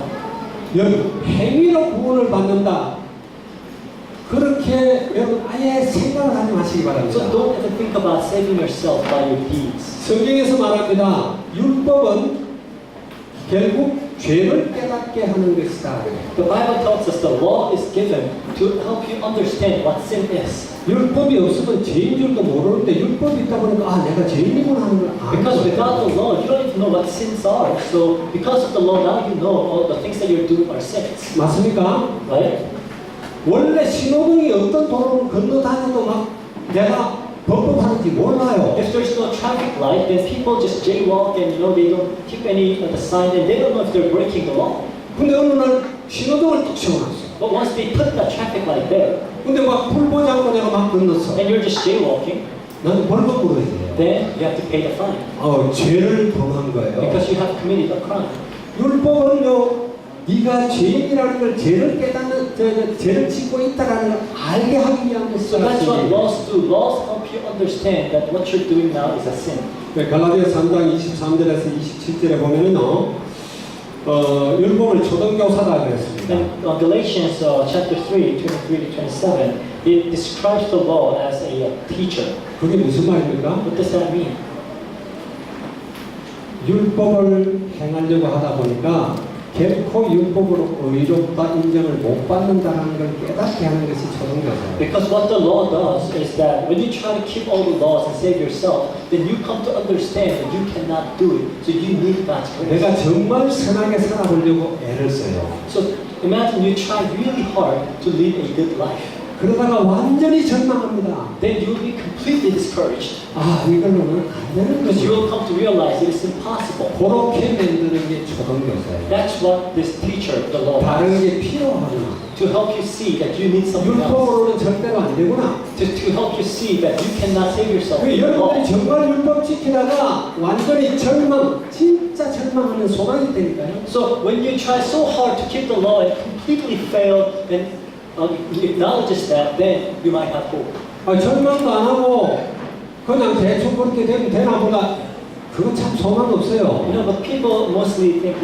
여러분, 행위로 구원을 받는다. 그렇게 여러분 아예 생각을 하지 마시기 바랍니다. So don't ever think about saving yourself by your deeds. 성경에서 말합니다. 율법은 결국 죄를 깨닫게 하는 것이다. The Bible tells us the law is given to help you understand what sin is. 율법이 없으면 죄인 줄도 모르는데 율법이 있다 보니까 내가 죄인이구나 하는 걸 아는 Because 거예요. without the law, you don't even know what sins are. So because of the law, now you know all the things that you're doing are sins. 맞습니까? Right? 원래 신호등이 어떤 도로를 건너다녀도 막 내가 범법하는지 몰라요. If there's no traffic light, then people just jaywalk and they don't keep any of the sign and they don't know if they're breaking the law. 근데 어느 날 신호등을 뚝 세워놨어. But once they put the traffic light there 근데 막 불 보지 않고 내가 막 건넜어. and you're just jaywalking, 나는 벌금 물어야 돼요. then you have to pay the fine 죄를 범한 거예요. because you have committed a crime. 율법은요, 네가 죄인이라는 걸 죄를 깨닫는, 죄를 짓고 있다라는 걸 알게 하기 위한 So that's what 것이다. laws do. Laws help you understand that what you're doing now is a sin. 갈라디아 3장 23절에서 27절에 보면은요, 율법을 초등교사다 그랬습니다. And Galatians chapter 3, 23 to 27, it describes the law as a teacher. 그게 무슨 말입니까? What does that mean? 율법을 행하려고 하다 보니까 결코 율법으로 의롭다 인정을 못 받는다는 걸 깨닫게 하는 것이 초등교사예요. Because what the law does is that when you try to keep all the laws and save yourself, then you come to understand that you cannot do it. So you need God's grace. 내가 정말 선하게 살아보려고 애를 써요. So imagine you try really hard to live a good life. 그러다가 완전히 절망합니다. Then you will be completely discouraged. 이걸로는 안 되는 Because you 거죠. will come to realize it is impossible. 그렇게 만드는 게 초등교사예요. That's what this teacher, the law, 다른 does. 게 필요하구나. To help you see that you need something else. 율법으로는 절대로 안 되구나. To help you see that you cannot save yourself. 그 with the law. 여러분들이 정말 율법 지키다가 완전히 진짜 절망하는 소망이 되니까요. So when you try so hard to keep the law and completely fail and acknowledges that, then you might have hope. 절망도 안 하고 그냥 대충 그렇게 되면 되나 보다. 그거 참 소망 없어요. But people mostly think,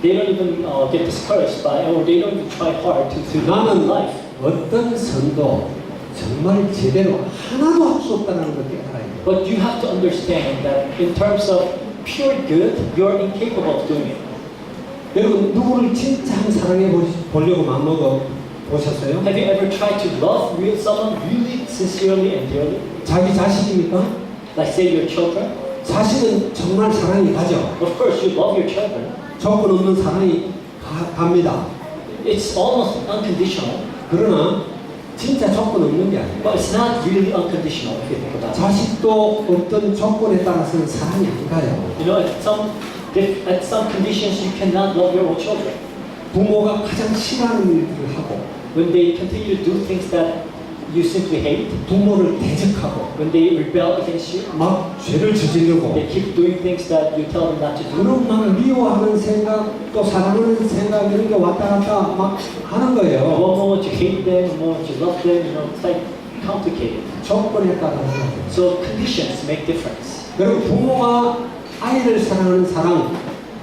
they don't even get discouraged by, or they don't even try hard to live 나는 life. 어떤 선도 정말 제대로 하나도 할 수 없다는 걸 깨달아야 돼요. But you have to understand that in terms of pure good, you're incapable of doing it. 여러분 누구를 진짜 사랑해 보려고 마음먹어 보셨어요? Have you ever tried to love someone really sincerely and dearly? 자기 자식입니까? Like say your children? 자식은 정말 사랑이 가죠. Of course you love your children. 조건 없는 사랑이 갑니다. It's almost unconditional. 그러나 진짜 조건 없는 게 아니에요. But it's not really unconditional if you think about it. 자식도 어떤 조건에 따라서는 사랑이 안 가요. At some conditions you cannot love your own children. 부모가 가장 싫어하는 일들을 하고 When they continue to do things that you simply hate, 부모를 대적하고 when they rebel against you, 막 죄를 저지르고 they keep doing things that you tell them not to do. 그런 막 미워하는 생각 또 사랑하는 생각 이런 게 왔다 갔다 막 하는 거예요. One moment you hate them, one moment you love them, it's like complicated. 조건에 따라서. So conditions make difference. 그리고 부모가 아이를 사랑하는 사랑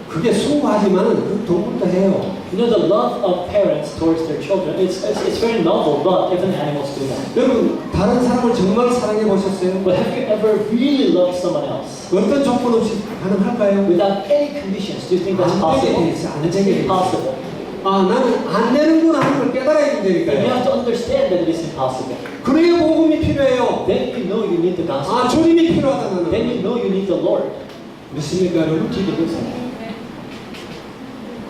그게 숭고하지만은 그 동물도 해요. The love of parents towards their children, it's very noble, but even animals do that. 여러분 다른 사람을 정말 사랑해 보셨어요? But have you ever really loved someone else 어떤 조건 없이 가능할까요? without any conditions? Do you think that's possible? It's impossible. 나는 안 되는구나 하는 걸 깨달아야 And you 된다니까요. have to understand that it is impossible. 그래야 복음이 필요해요. Then you know you need the gospel. 주님이 필요하다 Then 나는. you know you need the Lord. 믿습니까 여러분? Do you believe that?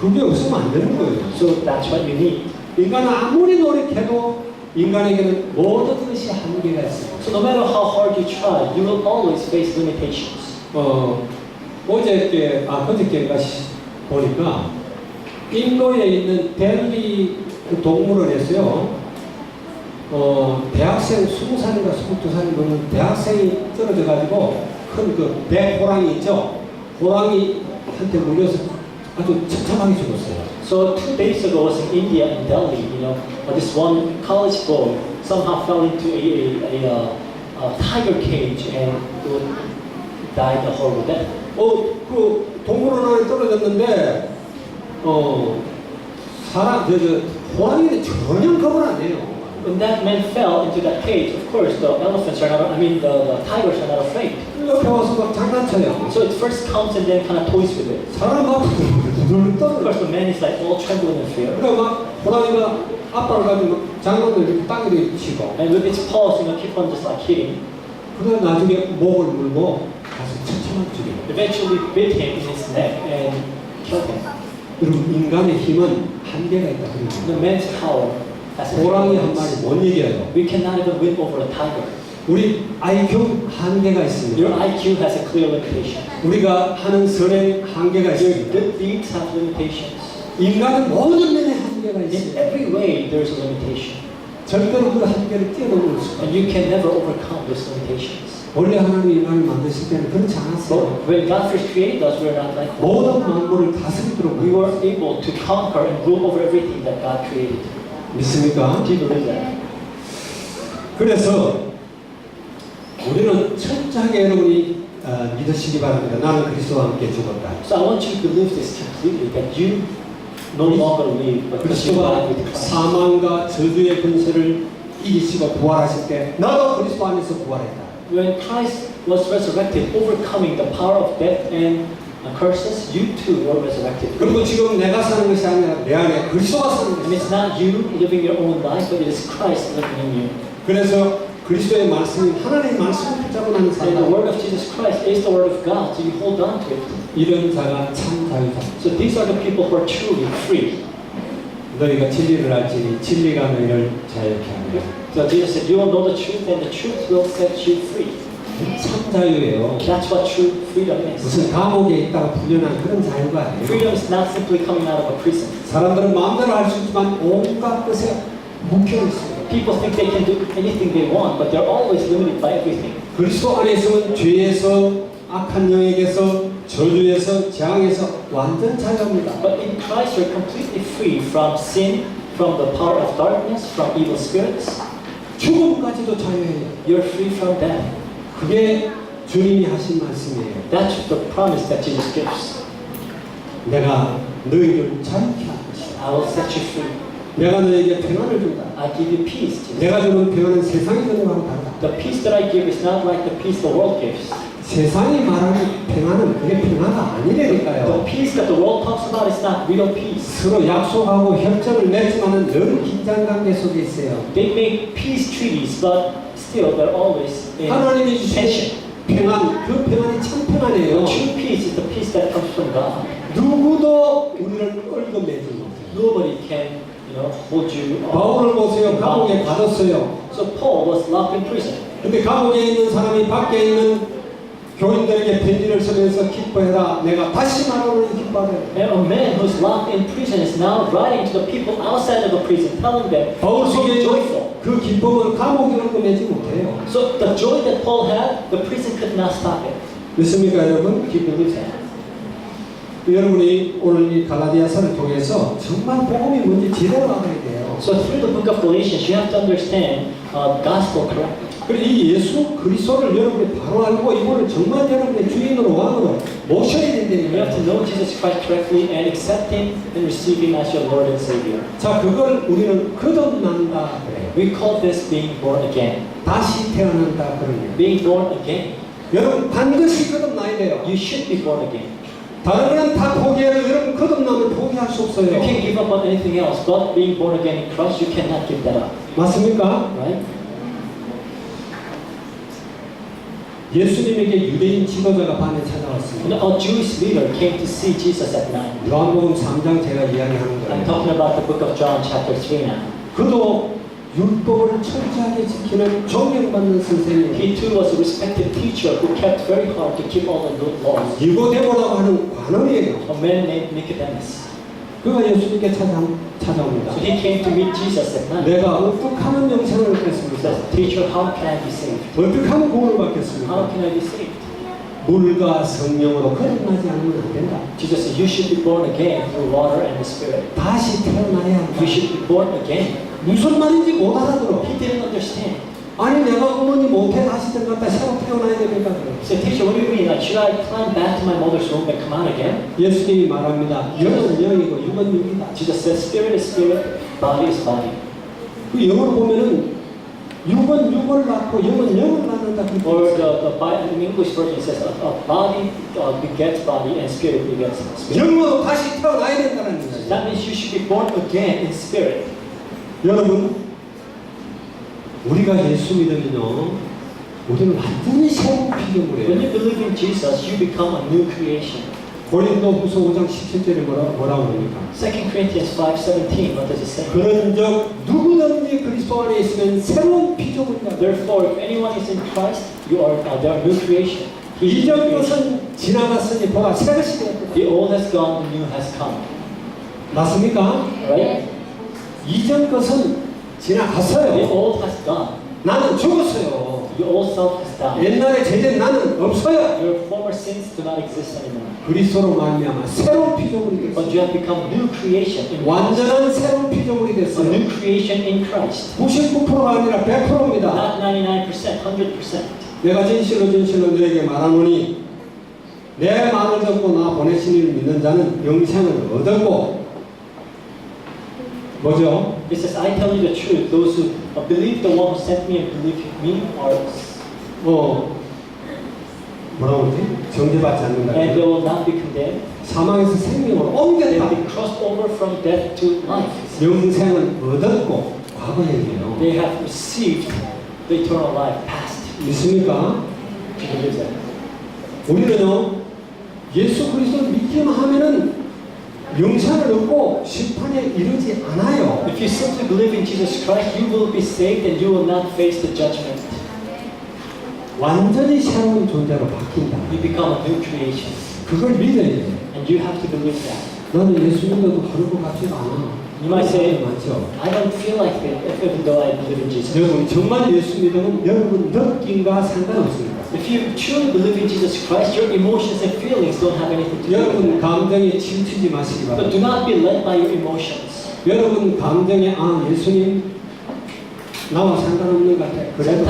그게 없으면 안 되는 거예요. So that's what you need. 인간은 아무리 노력해도 인간에게는 모든 것이 한계가 있어요. So no matter how hard you try, you will always face limitations. 그저께인가 보니까 인도에 있는 델리 동물원에서요. 대학생 20살인가 22살이 되는 대학생이 떨어져 가지고 큰 그 대호랑이 있죠. 호랑이한테 물려서 아주 처참하게 죽었어요. So 2 days ago, I was in India, in Delhi. This one college boy somehow fell into a tiger cage and died a horrible death. 그 동물원 안에 떨어졌는데 호랑이는 전혀 겁을 안 내요. When that man fell into that cage, of course, the elephants are not, the tigers are not afraid. 옆에 와서 막 장난쳐요. So it first comes and then kind of toys with it. 사람 막 Of 떨어져. course, the man is like all trembling in fear. 그러니까 막 호랑이가 앞발을 가지고 장난을 이렇게 땅에 치고 And with its paws, keep on just like hitting. 그러다 나중에 목을 물고 가서 처참하게 죽여요. Eventually bit him in his neck and killed him. 여러분 인간의 힘은 한계가 있다 그러죠. The man's power has a 호랑이 한 limits. 마리 못 이겨요. We cannot even win over a tiger. 우리 IQ 한계가 Your 있습니다. IQ has a clear limitation. 우리가 하는 선행 한계가 Your 있습니다. good deeds have limitations. 인간은 모든 면에 한계가 In 있습니다. every way, there is a limitation. 절대로 그 한계를 뛰어넘을 수가 And you can never overcome those limitations. 원래 하나님이 인간을 만드실 때는 그렇지 않았어요. But when God first created us, we were not like that. 모든 만물을 다스리도록 We were able to conquer and rule over everything that God created. 믿습니까? Do you believe that? 그래서 우리는 철저하게 여러분이 믿으시기 바랍니다. 나는 그리스도와 함께 죽었다. So I want you to believe this completely, that you no longer live, but that you 그리스도가 died with Christ. 사망과 저주의 근세를 이기시고 부활하실 때 나도 그리스도 안에서 부활했다. When Christ was resurrected, overcoming the power of death and curses, you too were resurrected. 그리고 지금 내가 사는 것이 아니라 내 안에 그리스도가 사는 And it's 것이다. not you living your own life, but it is Christ living in you. 그래서 그리스도의 말씀이 하나님의 말씀을 붙잡고 나는 And the 사람, word of Jesus Christ is the word of God, so you hold on to it. 이런 자가 참 자유다. So these are the people who are truly free. 너희가 진리를 알지니 진리가 너희를 자유케 하리라. So Jesus said, you will know the truth, and the truth will set you free. 참 자유예요. That's what true freedom is. 무슨 감옥에 있다가 풀려난 그런 자유가 아니에요. Freedom is not simply coming out of a prison. 사람들은 마음대로 할 수 있지만 온갖 것에 묶여 있어요. People think they can do anything they want, but they're always limited by everything. 그리스도 안에 있으면 죄에서 악한 영에게서 저주에서 재앙에서 완전 자유합니다. But in Christ, you're completely free from sin, from the power of darkness, from evil spirits. 죽음까지도 자유해요. You're free from death. 그게 주님이 하신 말씀이에요. That's the promise that Jesus gives. 내가 너희를 자유케 할 것이다. I will set you free. 내가 너에게 평안을 준다. I give you peace. Jesus. 내가 주는 평안은 세상이 주는 것하고 다르다. The peace that I give is not like the peace the world gives. 세상이 말하는 평안은 그게 평안가 The 아니라니까요. peace that the world talks about is not real peace. 서로 약속하고 협정을 맺지만은 늘 긴장 관계 속에 있어요. They make peace treaties, but still they're always in 하나님이 주신 tension. 평안, 그 평안이 참 The 평안이에요. true peace is the peace that comes from God. 누구도 우리를 얽어매지 못해요. Nobody can, hold you. 바울을 보세요. 감옥에 가뒀어요. So Paul was locked in prison. 근데 감옥에 있는 사람이 밖에 있는 교인들에게 편지를 쓰면서 기뻐해라. 내가 다시 말하노니 기뻐하라. And a man who's locked in prison is now writing to the people outside of the prison, telling them, 바울 be 속에 joyful. 그 기쁨은 감옥에 얽어매지 못해요. So the joy that Paul had, the prison could not stop it. 믿습니까 여러분? Do you believe that? 여러분이 오늘 이 갈라디아서를 통해서 정말 복음이 뭔지 제대로 알아야 돼요. So through the book of Galatians, you have to understand gospel correctly. 그리고 이 예수 그리스도를 여러분이 바로 알고 이거를 정말 여러분의 주인으로 왕으로 모셔야 You have 된다니까요. to know Jesus Christ correctly and accept Him and receive Him as your Lord and Savior. 자, 그걸 우리는 거듭난다 그래요. We call this being born again. 다시 태어난다 그러네요. Being born again. 여러분 반드시 거듭나야 돼요. You should be born again. 다른 거는 다 포기해요. 여러분 거듭나면 포기할 수 없어요. You can't give up on anything else, but being born again in Christ, you cannot give that up. 맞습니까? Right? 예수님에게 유대인 지도자가 밤에 찾아왔습니다. A Jewish leader came to see Jesus at night. 요한복음 3장 제가 이야기하는 I'm 거예요. talking about the book of John, chapter 3 now. 그도 율법을 철저하게 지키는 존경받는 선생님. He too was a respected teacher who kept very hard to keep all the good laws. 니고데모라고 하는 관원이에요. A man named Nicodemus. 그가 예수님께 찾아옵니다. So he came to meet Jesus at night. 내가 어떻게 하면 영생을 He 얻겠습니까? says, Teacher, how can I be saved? 어떻게 하면 구원을 How 받겠습니까? can I be saved? 물과 성령으로 거듭나지 않으면 안 된다. Jesus said, you should be born again through water and the Spirit. 다시 태어나야 한다. You should be born again. 무슨 말인지 못 알아들어. He didn't understand. 아니 내가 어머니 못해 다시 들어갔다 새로 태어나야 됩니까? He said, Teacher, what do you mean? Like, should I climb back to my mother's womb and come out again? 예수님이 말합니다. 영은 영이고 육은 육이다. Jesus said, Spirit is spirit, body is body. 그 영어로 보면은 육은 육을 낳고 영은 영을 낳는다. Or in English version it says, a body begets body and spirit begets spirit. 영으로 다시 태어나야 된다는 거예요. That means you should be born again in spirit. 여러분, 우리가 예수 믿으면요, 우리는 완전히 새로운 When 피조물이에요. you believe in Jesus, you become a new creation. 고린도후서 5장 17절에 뭐라고 합니까? 2 Corinthians 5:17, what does it say? 그런즉 누구든지 그리스도 안에 있으면 새로운 피조물이다. Therefore, if anyone is in Christ, they are new creation. He is new 이전 creation. 것은 지나갔으니 보라 새 것이 되었다. The old has gone, the new has come. 맞습니까? Right? 이전 것은 The 지나갔어요. old has gone. 나는 죽었어요. The old self has died. 옛날에 죄된 나는 없어요. Your former sins do not exist anymore. 그리스도로 말미암아 새로운 피조물이 But 됐어요. you have become new creation in Christ. 완전한 새로운 피조물이 A 됐어요. new creation in Christ. 99%가 아니라 100%입니다. Not 99%, 100%. 내가 진실로 너에게 말하노니 내 말을 듣고 나 보내신 이를 믿는 자는 영생을 얻었고 뭐죠? It says, I tell you the truth, those who believe the one who sent me and believe me are, 뭐라고 그러지? 정죄받지 않는다. and they will not be condemned. 사망에서 생명으로 They 옮겼다. will be crossed over from death to life. 영생을 얻었고 과거 얘기예요. They have received the eternal life, past. 믿습니까? Do you believe that? 우리는요 예수 그리스도를 믿기만 하면은 영생을 얻고 심판에 이르지 않아요. If you simply believe in Jesus Christ, you will be saved and you will not face the judgment. 완전히 새로운 존재로 바뀐다. You become a new creation. 그걸 믿어야 돼. And you have to believe that. 나는 예수 믿어도 그럴 것 같지가 않아. You might say, 맞죠? I don't feel like it, even though I believe in Jesus. 여러분 정말 예수 믿으면 여러분 느낌과 상관없습니다. If you truly believe in Jesus Christ, your emotions and feelings don't have anything to do with 여러분 it. 감정에 치우치지 마시기 But 바랍니다. do not be led by your emotions. 여러분 감정에 예수님 나와 상관없는 것 같아. 그래도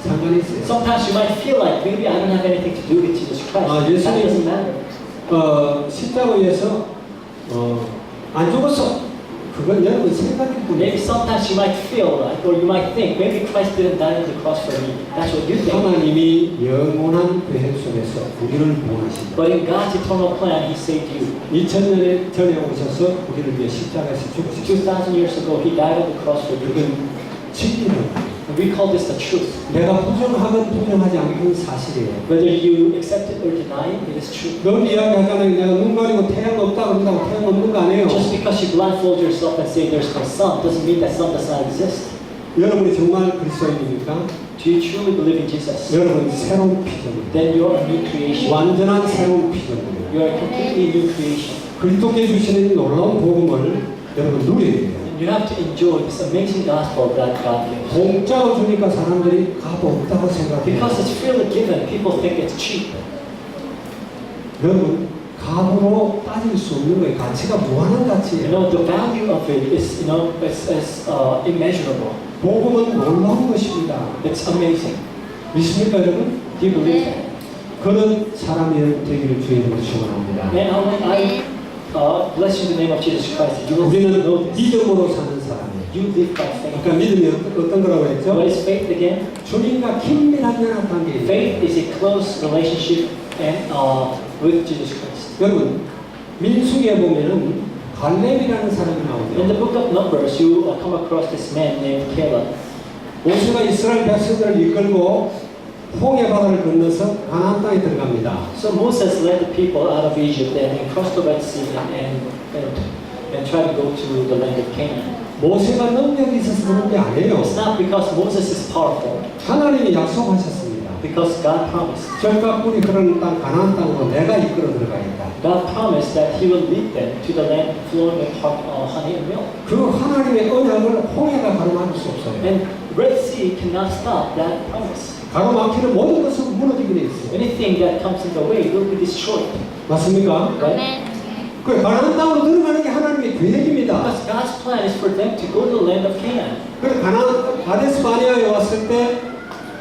상관이 있어요. Sometimes you might feel like maybe I don't have anything to do with Jesus Christ. Ah, That yes, doesn't matter. 십자가에서 안 죽었어. 그건 여러분 생각일 Maybe 뿐이에요. sometimes you might feel like, or you might think, maybe Christ didn't die on the cross for me. That's what you think. 하나님이 영원한 계획 속에서 우리를 구원하신다. But in God's eternal plan, He saved you. 2000년 전에 오셔서 우리를 위해 십자가에서 죽으셨어요. 2,000 years ago, He died on the cross for you. 그건 진리입니다. And we call this the truth. 내가 부정하건 부정하지 않건 사실이에요. Whether you accept it or deny it, it is true. 넌 이야기하잖아요. 내가 눈 가리고 태양 없다 그런다고 태양 없는 거 아니에요. Just because you blindfold yourself and say there's no sun doesn't mean that sun does not exist. 여러분이 정말 그리스도인입니까? Do you truly believe in Jesus? 여러분 새로운 피조물. Then you are a new creation. 완전한 새로운 피조물이에요. You are a completely new creation. 그리스도께 주시는 놀라운 복음을 여러분 누려야 돼요. And you have to enjoy this amazing gospel that God gives. 공짜로 주니까 사람들이 값 없다고 생각해요. Because it's freely given, people think it's cheap. 여러분 값으로 따질 수 없는 거예요. 가치가 무한한 You 가치예요. know, the value of it is, it's immeasurable. 복음은 놀라운 것입니다. It's amazing. 믿습니까 여러분? Do you believe that? 그런 사람이 되기를 주의 이름으로 축원합니다. And I bless you in the name of Jesus Christ. You will 우리는 know this. 믿음으로 사는 사람이에요. You live by faith. 아까 믿음이 어떤 거라고 했죠? What is faith again? 주님과 긴밀한 연합 관계예요. Faith is a close relationship and with Jesus Christ. 여러분 민수기에 보면은 갈렙이라는 사람이 In 나오죠. the book of Numbers, you come across this man named Caleb. 모세가 이스라엘 백성들을 이끌고 홍해 바다를 건너서 가나안 땅에 들어갑니다. So Moses led the people out of Egypt and crossed the Red Sea and tried to go to the land of Canaan. 모세가 능력이 있어서 그런 게 아니에요. It's not because Moses is powerful, 하나님이 약속하셨습니다. because God promised. 절과 꿀이 흐르는 땅 가나안 땅으로 내가 이끌어 들어가겠다. God promised that He will lead them to the land flowing with honey and milk. 그 하나님의 언약을 홍해가 가로막을 수 없어요. And Red Sea cannot stop that promise. 가로막히는 모든 것은 무너지게 돼 있어요. Anything that comes in the way will be destroyed. 맞습니까? Right? 그 가나안 땅으로 들어가는 게 하나님의 계획입니다. Because God's plan is for them to go to the land of Canaan. 그 가나안 가데스 바네아에 왔을 때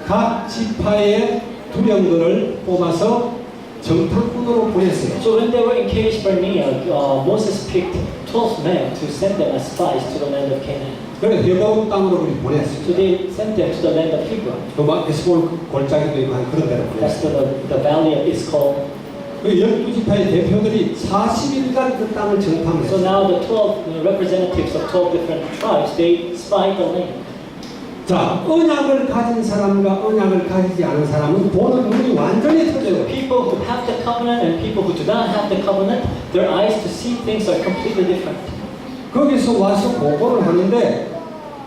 각 지파의 두령들을 뽑아서 정탐꾼으로 보냈어요. So when they were in Kadesh Barnea, Moses picked 12 men to send them as spies to the land of Canaan. 그래서 헤브론 땅으로 그렇게 So 보냈어요. they sent them to the land of Hebron. 또막 에스볼 골짜기도 있고 한 그런 데로 That's 보냈어요. the valley is called. 그 12지파의 대표들이 40일간 그 땅을 So 정탐했어요. now the 12 representatives of 12 different tribes, they spied the land. 자, 언약을 가진 사람과 언약을 가지지 않은 사람은 보는 눈이 완전히 틀려요. People who have the covenant and people who do not have the covenant, their eyes to see things are completely different. 거기서 와서 보고를 하는데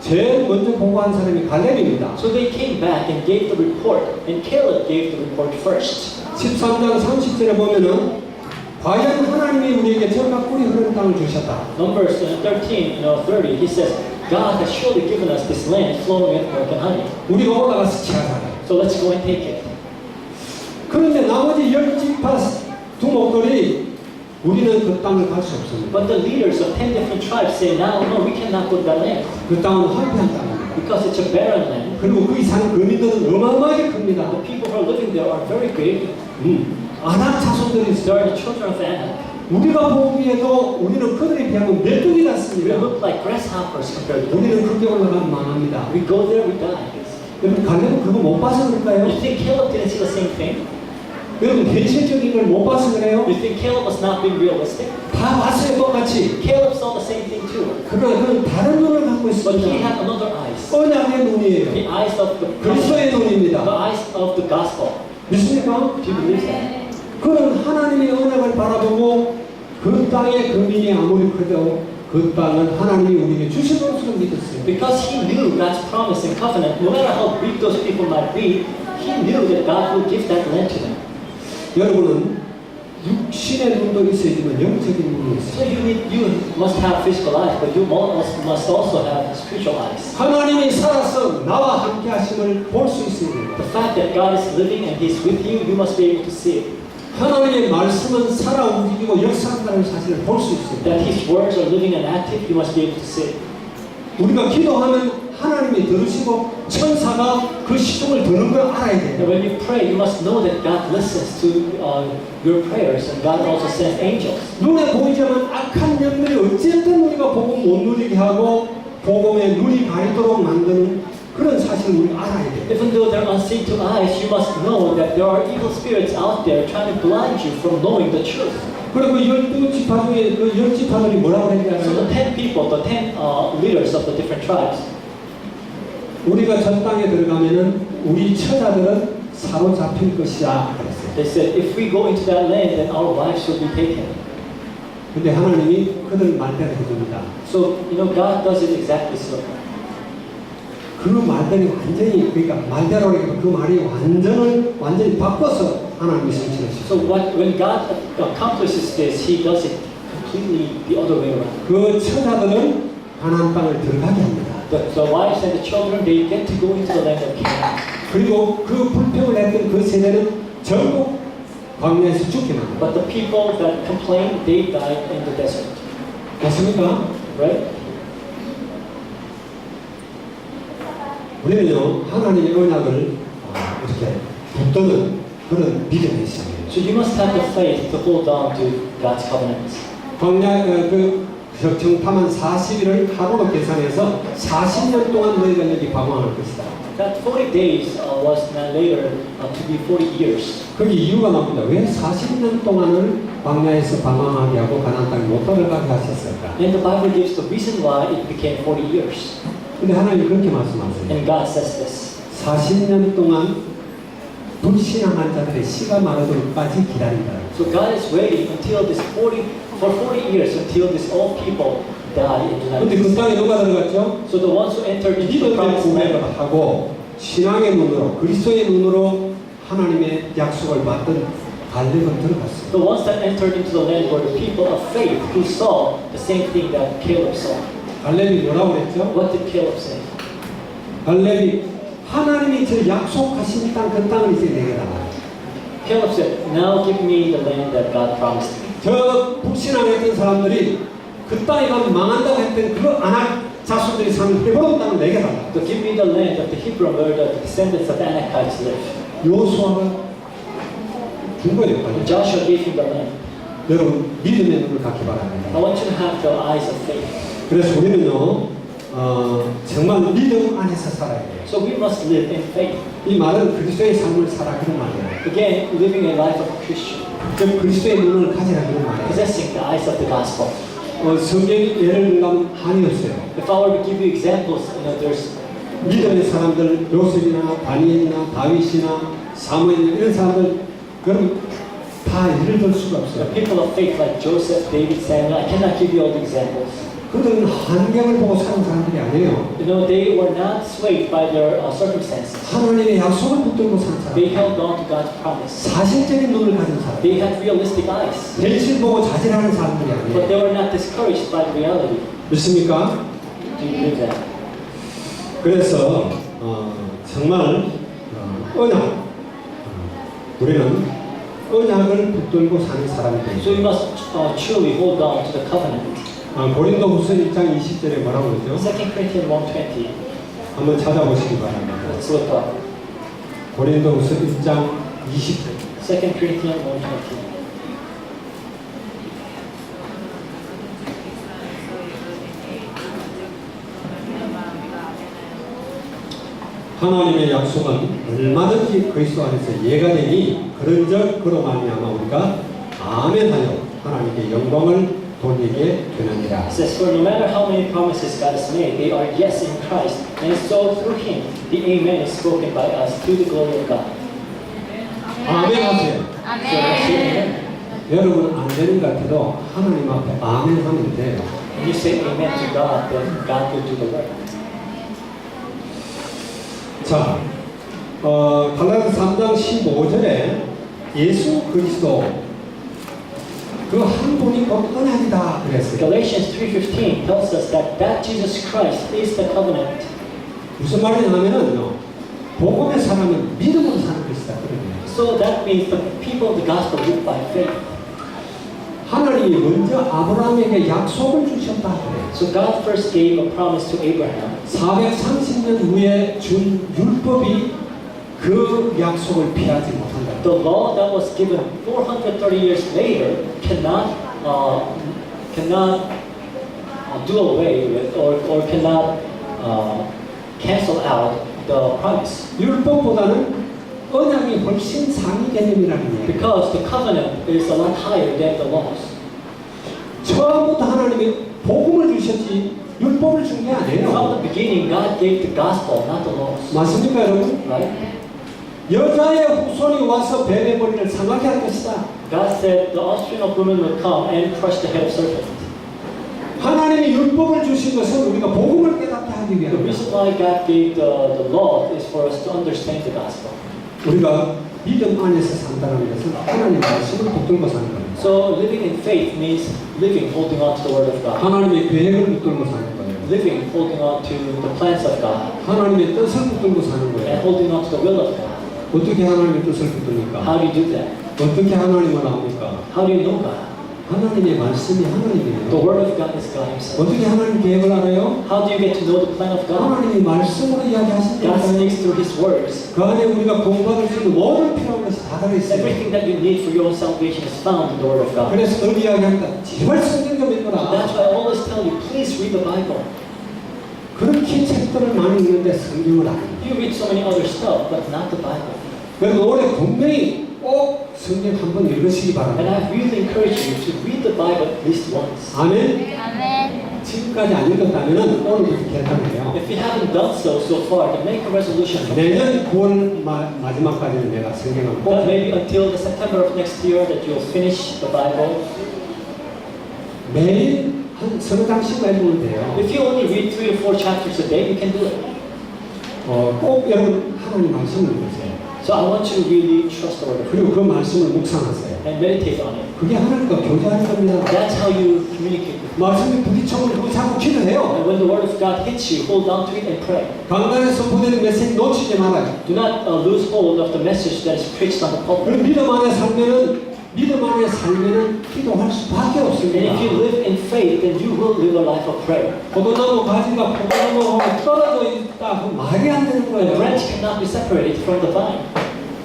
제일 먼저 보고한 사람이 갈렙입니다. So they came back and gave the report, and Caleb gave the report first. 13장 30절에 보면은 과연 하나님이 우리에게 저가 꿀이 흐르는 땅을 주셨다. Numbers 13, 30, he says, God has surely given us this land flowing with milk and honey. 우리가 올라가서 취하자. So let's go and take it. 그런데 나머지 10지파 두목들이 우리는 그 땅을 갈 수 없습니다. But the leaders of 10 different tribes say, no, we cannot go to that land 그 땅은 황폐한 땅입니다. because it's a barren land. 그리고 거기 사는 거민들은 어마어마하게 큽니다. The people who are living there are very big. 아낙 자손들이 They 있어요. are the children of Anak. 우리가 보기에도 우리는 그들에 비하면 메뚜기 We 같습니다. look like grasshoppers compared to them. 우리는 그렇게 올라가면 망합니다. We go there, we die. 여러분 갈렙은 그거 못 봐서 그럴까요? You think Caleb didn't see the same thing? 여러분 현실적인 걸 못 봐서 그래요? You think Caleb was not being realistic? 다 봤어요 똑같이. Caleb saw the same thing too. 그건 다른 눈을 갖고 But he 있습니다. had another eyes. 언약의 눈이에요. The eyes of the 그리스도의 the 눈입니다. eyes of the gospel. 믿습니까? Do you believe that? 그는 하나님의 언약을 바라보고 그 땅의 거민이 아무리 커도 그 땅은 하나님이 우리에게 주실 것으로 믿었어요. Because he knew God's promise and covenant, no matter how big those people might be, he knew that God will give that land to them. 여러분은 육신의 눈도 있어야지만 영적인 눈이 So 있어요. you must have physical eyes, but you must also have spiritual eyes. 하나님이 살아서 나와 함께 하심을 볼 수 있어야 됩니다. The fact that God is living and He's with you, you must be able to see it. 하나님의 말씀은 살아 움직이고 역사한다는 사실을 볼 수 있습니다. That His words are living and active, you must be able to see it. 우리가 기도하면 하나님이 들으시고 천사가 그 시동을 드는 걸 알아야 And 돼요. when you pray, you must know that God listens to your prayers, and God also sends angels. 눈에 보이지만 악한 영들이 어쨌든 우리가 복음 못 누리게 하고 복음에 눈이 가리도록 만드는 그런 사실을 우리가 알아야 돼요. Even though they're unseen to eyes, you must know that there are evil spirits out there trying to blind you from knowing the truth. 그리고 12지파 중에 그 10지파들이 뭐라고 So 했냐면 the 10 people, the 10 leaders of the different tribes, 우리가 전 땅에 들어가면은 우리 처자들은 사로잡힐 것이야 그랬어요. they said, if we go into that land, then our wives will be taken. 근데 하나님이 그들 말대로 해줍니다. So, God does it exactly so. 그 말들이 완전히 그러니까 말대로 그 말이 완전히 바꿔서 하나님이 성취하시죠. So when God accomplishes this, He does it completely the other way around. 그 처자들은 가나안 땅을 들어가게 합니다. The wives and the children, they get to go into the land of Canaan. 그리고 그 불평을 했던 그 세대는 결국 광야에서 죽게 됩니다. But the people that complained, they died in the desert. 맞습니까? Right? 우리는요 하나님의 언약을 이렇게 붙드는 그런 믿음이 있어야 돼요. So you must have the faith to hold on to God's covenants. 광야 그 정탐한 40일을 하루로 계산해서 40년 동안 너희가 여기 방황할 것이다. That 40 days was now later to be 40 years. 거기 이유가 나옵니다. 왜 40년 동안을 광야에서 방황하게 하고 가나안 땅에 못 들어가게 하셨을까? And the Bible gives the reason why it became 40 years. 근데 하나님이 그렇게 말씀하세요. And God says this. 40년 동안 불신앙한 자들의 씨가 마르도록까지 기다린다. So God is waiting until for 40 years until these old people die in the 근데 그 land. 땅에 누가 들어갔죠? So the ones who entered into the 믿음의 promised 구매를 land, 하고 신앙의 눈으로 그리스도의 눈으로 하나님의 약속을 받던 갈렙은 들어갔어요. the ones that entered into the land were the people of faith who saw the same thing that Caleb saw. 갈렙이 뭐라고 그랬죠? What did Caleb say? 갈렙이 하나님이 저 약속하신 땅 그 땅을 이제 내게 달라. Caleb said, now give me the land that God promised me. 저 불신앙했던 사람들이 그 땅에 가면 망한다고 했던 그 아낙 자손들이 사는 헤브론 땅을 내게 달라. So give me the land of the Hebron where the descendants of Anakites live. 요수아가 준 거예요. And Joshua gave him the land. 여러분 믿음의 눈을 갖기 바랍니다. I want you to have the eyes of faith. 그래서 우리는요 정말 믿음 안에서 살아야 돼요. So we must live in faith. 이 말은 그리스도의 삶을 살아 그런 말이에요. Again, living a life of a Christian, 즉 그리스도의 눈을 가지라 그런 말이에요. possessing the eyes of the gospel. 성경이 예를 들면 한이 없어요. If I were to give you examples, there's 믿음의 사람들 요셉이나 다니엘이나 다윗이나 사무엘 이런 사람들 그럼 다 예를 들 수가 The 없어요. people of faith like Joseph, David, Samuel, I cannot give you all the examples. 그들은 환경을 보고 사는 사람들이 아니에요. You know, they were not swayed by their circumstances. 하나님의 약속을 붙들고 사는 They 사람, held on to God's promise. 사실적인 눈을 가진 사람, They had realistic eyes. 현실 보고 자질하는 사람들이 But 아니에요. they were not discouraged by the reality. 믿습니까? Do you believe that? 그래서 정말 언약, 우리는 언약을 붙들고 사는 So 사람들이죠. we must truly hold on to the covenant. 고린도후서 1장 20절에 뭐라고 그러죠? 2 Corinthians 1:20. 한번 찾아보시기 바랍니다. Let's look up. 고린도후서 1장 20절. 2 Corinthians 1:20. 하나님의 약속은 얼마든지 그리스도 안에서 예가 되니 그런즉 그로 말미암아 우리가 아멘하여 하나님께 영광을 돌리게 되느니라. It says, for no matter how many promises God has made, they are yes in Christ, and so through Him, the Amen is spoken by us to the glory of God. 아멘하세요. So let's say Amen. 여러분 안 되는 것 같아도 하나님 앞에 아멘하면 돼요. When you say Amen to God, then God will do the work. 자, 갈라디아서 3장 15절에 예수 그리스도 그 한 분이 곧 언약이다 그랬어요. Galatians 3:15 tells us that Jesus Christ is the covenant. 무슨 말이냐면은요, 복음의 사람은 믿음으로 사는 것이다 그러네요. So that means the people of the gospel live by faith. 하나님이 먼저 아브라함에게 약속을 주셨다 그래요. So God first gave a promise to Abraham. 430년 후에 준 율법이 그 약속을 피하지 못한다. The law that was given 430 years later cannot do away with or cannot cancel out the promise. 율법보다는 언약이 훨씬 상위 개념이라는 얘기예요. Because the covenant is a lot higher than the laws. 처음부터 하나님이 복음을 주셨지 율법을 준 게 From 아니에요. the beginning, God gave the gospel, not the laws. 맞습니까 여러분? Right? 여자의 후손이 와서 뱀의 머리를 상하게 할 것이다. God said the offspring of woman will come and crush the head of serpent. 하나님이 율법을 주신 것은 우리가 복음을 깨닫게 하기 The 위함이다. reason why God gave the law is for us to understand the gospel. 우리가 믿음 안에서 산다는 것은 하나님의 말씀을 붙들고 사는 겁니다. So living in faith means living holding on to the word of God. 하나님의 계획을 붙들고 사는 거예요. Living holding on to the plans of God. 하나님의 뜻을 붙들고 사는 And 거예요. holding on to the will of God. 어떻게 하나님의 뜻을 붙듭니까? How do you do that? 어떻게 하나님을 압니까? How do you know God? 하나님의 말씀이 The 하나님이에요. word of God is God Himself. 어떻게 하나님 계획을 알아요? How do you get to know the plan of God? 하나님이 말씀으로 God 이야기하신다고요. speaks through His words. 그 안에 우리가 공부할 수 있는 모든 필요한 것이 다 들어있어요. Everything that you need for your own salvation is found in the word of God. 그래서 늘 이야기한다. 제발 성경 좀 읽어라. That's why I always tell you, please read the Bible. 그렇게 책들을 많이 읽는데 성경을 안 읽어요. You read so many other stuff, but not the Bible. 그래서 올해 분명히 꼭 성경 한번 읽으시기 And 바랍니다. I really encourage you to read the Bible at least once. 아멘. 아멘. 지금까지 안 읽었다면 오늘부터 결단해요. If you haven't done so far, then make a resolution. 내년 9월 마지막까지는 내가 성경을 꼭 But maybe until the September of next year that you'll finish the Bible. 매일 한 서너 장씩만 읽으면 돼요. If you only read 3 or 4 chapters a day, you can do it. 꼭 여러분 하나님 말씀을 읽으세요. So I want you to really trust the word of God 그리고 그 말씀을 묵상하세요. and meditate on it. 그게 하나님과 교제하는 겁니다. That's how you communicate with God. 말씀이 부딪혀오면 그거 자꾸 기도해요. And when the word of God hits you, hold on to it and pray. 강단에 선포되는 메시지 놓치지 말아요. Do not lose hold of the message that is preached on the pulpit. 그리고 믿음 안에 살면은 기도할 수밖에 And 없습니다. if you live in faith, then you will live a life of prayer. 포도나무 가지가 포도나무하고 떨어져 있다. 그건 말이 안 되는 A 거예요. branch cannot be separated from the vine.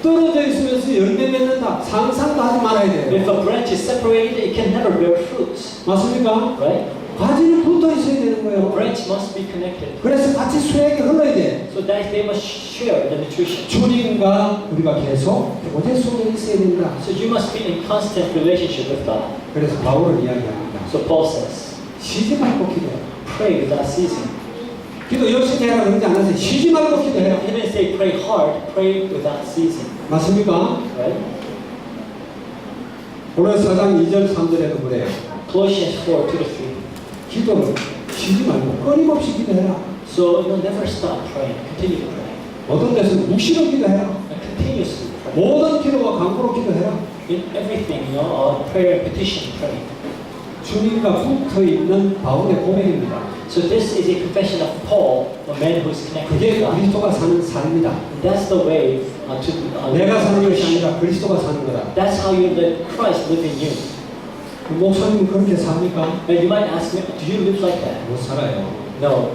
떨어져 있으면서 열매 맺는다. 상상도 하지 말아야 돼요. If a branch is separated, it can never bear fruits. 맞습니까? Right? 가지는 붙어 있어야 되는 A 거예요. branch must be connected. 그래서 같이 수액이 흘러야 돼. So that they must share the nutrition. 주님과 우리가 계속 교제 속에 있어야 된다. So you must be in constant relationship with God. 그래서 바울은 이야기합니다. So Paul says, 쉬지 말고 기도해. pray without ceasing. 기도 열심히 해라 그러지 않았어요. 쉬지 말고 기도해라. He didn't say pray hard, pray without ceasing. 맞습니까? Right? 오늘 4장 2절 3절에도 그래요. Colossians 4, 2 to 3. 기도를 쉬지 말고 끊임없이 기도해라. So, never stop praying. Continue to pray. 어떤 데서는 묵시로 기도해라. And continuously pray. 모든 기도와 간구로 기도해라. In everything, prayer and petition, pray. 주님과 붙어 있는 바울의 고백입니다. So this is a confession of Paul, a man who is connected 그게 to God. 그리스도가 사는 삶이다. And that's the way to 내가 사는 것이 아니라 그리스도가 사는 거다. That's how you let Christ live in you. 목사님은 그렇게 삽니까? And you might ask me, do you live like that? 못 살아요. No,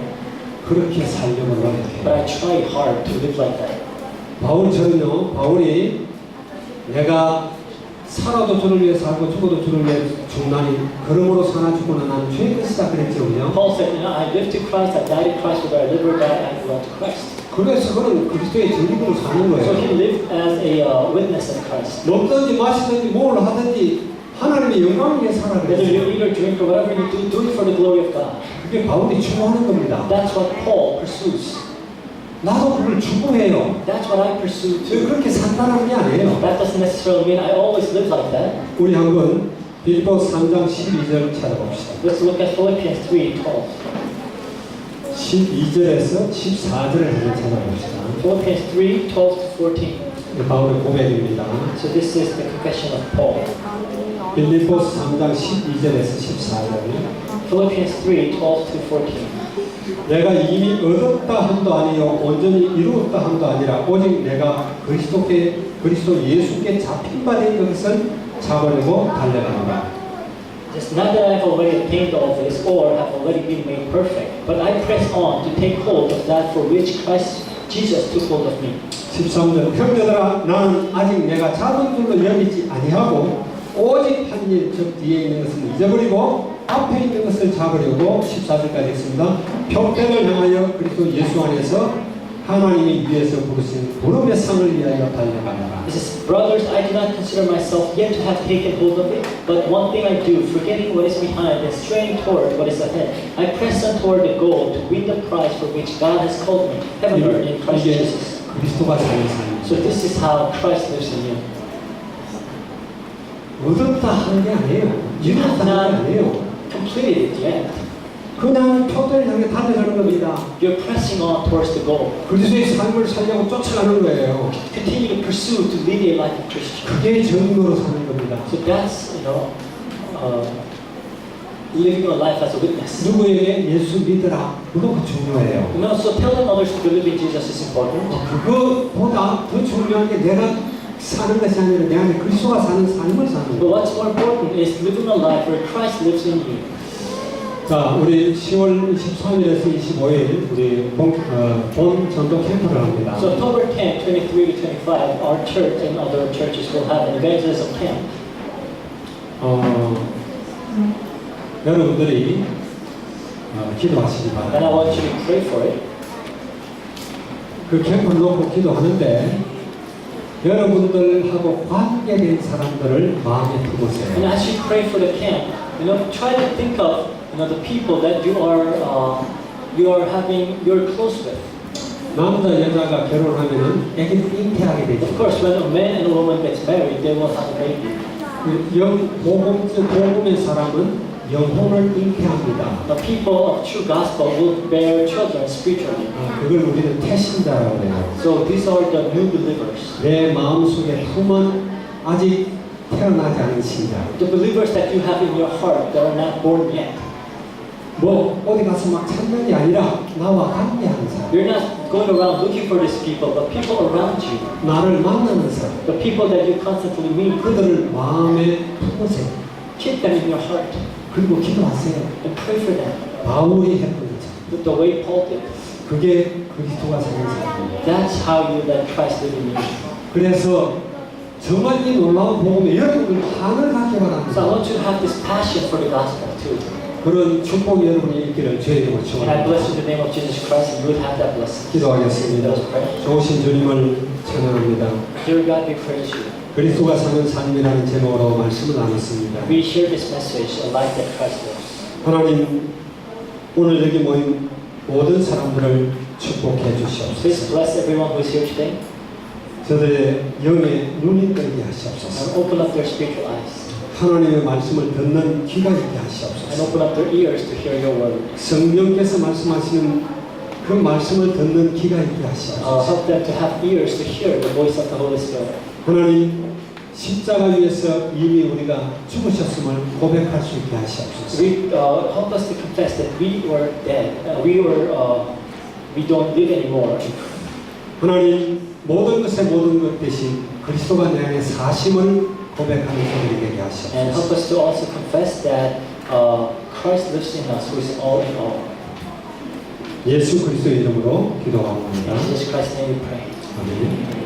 그렇게 살려고 but 노력해요. I try hard to live like that. 바울처럼요. 바울이 내가 살아도 주를 위해 살고 죽어도 주를 위해 죽나니 그러므로 사나 죽고는 나는 주의 것이다 그랬죠. 그죠? Paul said, I live to Christ, I die to Christ, whether I live or die, I belong to Christ. 그래서 그는 그리스도의 전립으로 사는 So 거예요. he lived as a witness of Christ. 먹든지 마시든지 뭘 하든지 하나님의 영광을 위해 살아 Whether you 그랬어요. eat or drink or whatever you do, do it for the glory of God. 그게 바울이 추구하는 겁니다. That's what Paul pursues. 나도 그걸 추구해요. That's what I pursue 저 too. 그렇게 산다는 게 아니에요. That doesn't necessarily mean I always live like that. 우리 한번 빌립보 3장 12절 찾아봅시다. Let's look at Philippians 3:12. 12절에서 14절을 한번 찾아봅시다. Philippians 3:12 to 14. 바울의 고백입니다. So this is the confession of Paul. 빌립보 3장 12절에서 14절. Philippians 3:12 to 14. 내가 이미 얻었다 함도 아니요 온전히 이루었다 함도 아니라 오직 내가 그리스도 예수께 잡힌 바 된 것을 잡으려고 달려간다. It's not that I have already attained all this or have already been made perfect, but I press on to take hold of that for which Christ Jesus took hold of me. 13절 형제들아 나는 아직 내가 잡은 줄로 여기지 아니하고 오직 한 일 즉 뒤에 있는 것을 잊어버리고 앞에 있는 것을 잡으려고 14절까지 했습니다. 평생을 향하여 그리스도 예수 안에서 하나님이 위에서 부르신 부름의 상을 위하여 달려간다. This is, brothers, I do not consider myself yet to have taken hold of it, but one thing I do, forgetting what is behind and straining toward what is ahead, I press on toward the goal to win the prize for which God has called me, heavenward in Christ 이게 Jesus. 그리스도가 사는 삶입니다. So this is how Christ lives in you. 얻었다 하는 게 아니에요. 이루었다 하는 게 아니에요. Completed it yet. 그냥 표대를 향해 달려가는 겁니다. You're pressing on towards the goal. 그리스도의 삶을 살려고 쫓아가는 거예요. Continue to pursue to lead a life of Christian. 그게 증거로 사는 겁니다. So that's, living a life as a witness. 누구에게 예수 믿으라. 그거 중요해요. So telling others to believe in Jesus is important. 그것보다 더 중요한 게 내가 사는 것이 아니라 내 안에 그리스도가 사는 삶을 사는 But 거예요. what's more important is living a life where Christ lives in you. 자, 우리 10월 23일에서 25일 우리 본 전도 캠프를 합니다. So October 10, 23 to 25, our church and other churches will have an evangelism camp. 여러분들이 기도하시기 And I 바랍니다. want you to pray for it. 그 캠프를 놓고 기도하는데 여러분들하고 관계된 사람들을 마음에 And 두고세요. as you pray for the camp, try to think of the people that you're close with. 남자 여자가 결혼하면은 애기를 잉태하게 Of 되죠. course, when a man and a woman gets married, they will have a baby. 복음의 사람은 영혼을 잉태합니다. The people of true gospel will bear children spiritually. 그걸 우리는 태신자라고 해요. So these are the new believers. 내 마음속에 품은 아직 태어나지 않은 신자. The believers that you have in your heart that are not born yet. 뭐 어디 가서 막 찾는 게 아니라 나와 관계하는 사람. You're not going around looking for these people, but people around you. 나를 만나는 사람. The people that you constantly meet. 그들을 마음에 품으세요. Keep them in your heart 그리고 기도하세요. and pray for them. 바울이 했던 것처럼. The way Paul did. 그게 그리스도가 사는 삶이에요. That's how you let Christ live in you. 그래서 정말 이 놀라운 복음에 여러분들 한을 갖게 So I 바랍니다. want you to have this passion for the gospel too. 그런 축복이 여러분이 있기를 주의 이름으로 And I bless you 축원합니다. in the name of Jesus Christ, and you would have that blessing. 기도하겠습니다. Let us pray. 좋으신 주님을 찬양합니다. Dear God, we praise you. 그리스도가 사는 삶이라는 제목으로 말씀을 나눴습니다. We share this message, a life that Christ lives. 하나님, 오늘 여기 모인 모든 사람들을 축복해 Please 주시옵소서. bless everyone who is here today 저들의 영의 눈이 뜨게 하시옵소서. and open up their spiritual eyes 하나님의 말씀을 듣는 귀가 있게 and 하시옵소서. open up their ears to hear your word. 성령께서 말씀하시는 그 말씀을 듣는 귀가 있게 하시옵소서. Help them to have ears to hear the voice of the Holy Spirit. 하나님 십자가 위에서 이미 우리가 죽으셨음을 고백할 수 있게 하시옵소서. Help us to confess that we were dead. We don't live anymore. 하나님 모든 것의 모든 것 대신 그리스도가 내 안에 사심을 고백하는 저들이 되게 And help 하시옵소서. us to also confess that Christ lives in us, who is all in all. 예수 그리스도의 이름으로 기도합니다. In Jesus Christ's name we pray. 아멘.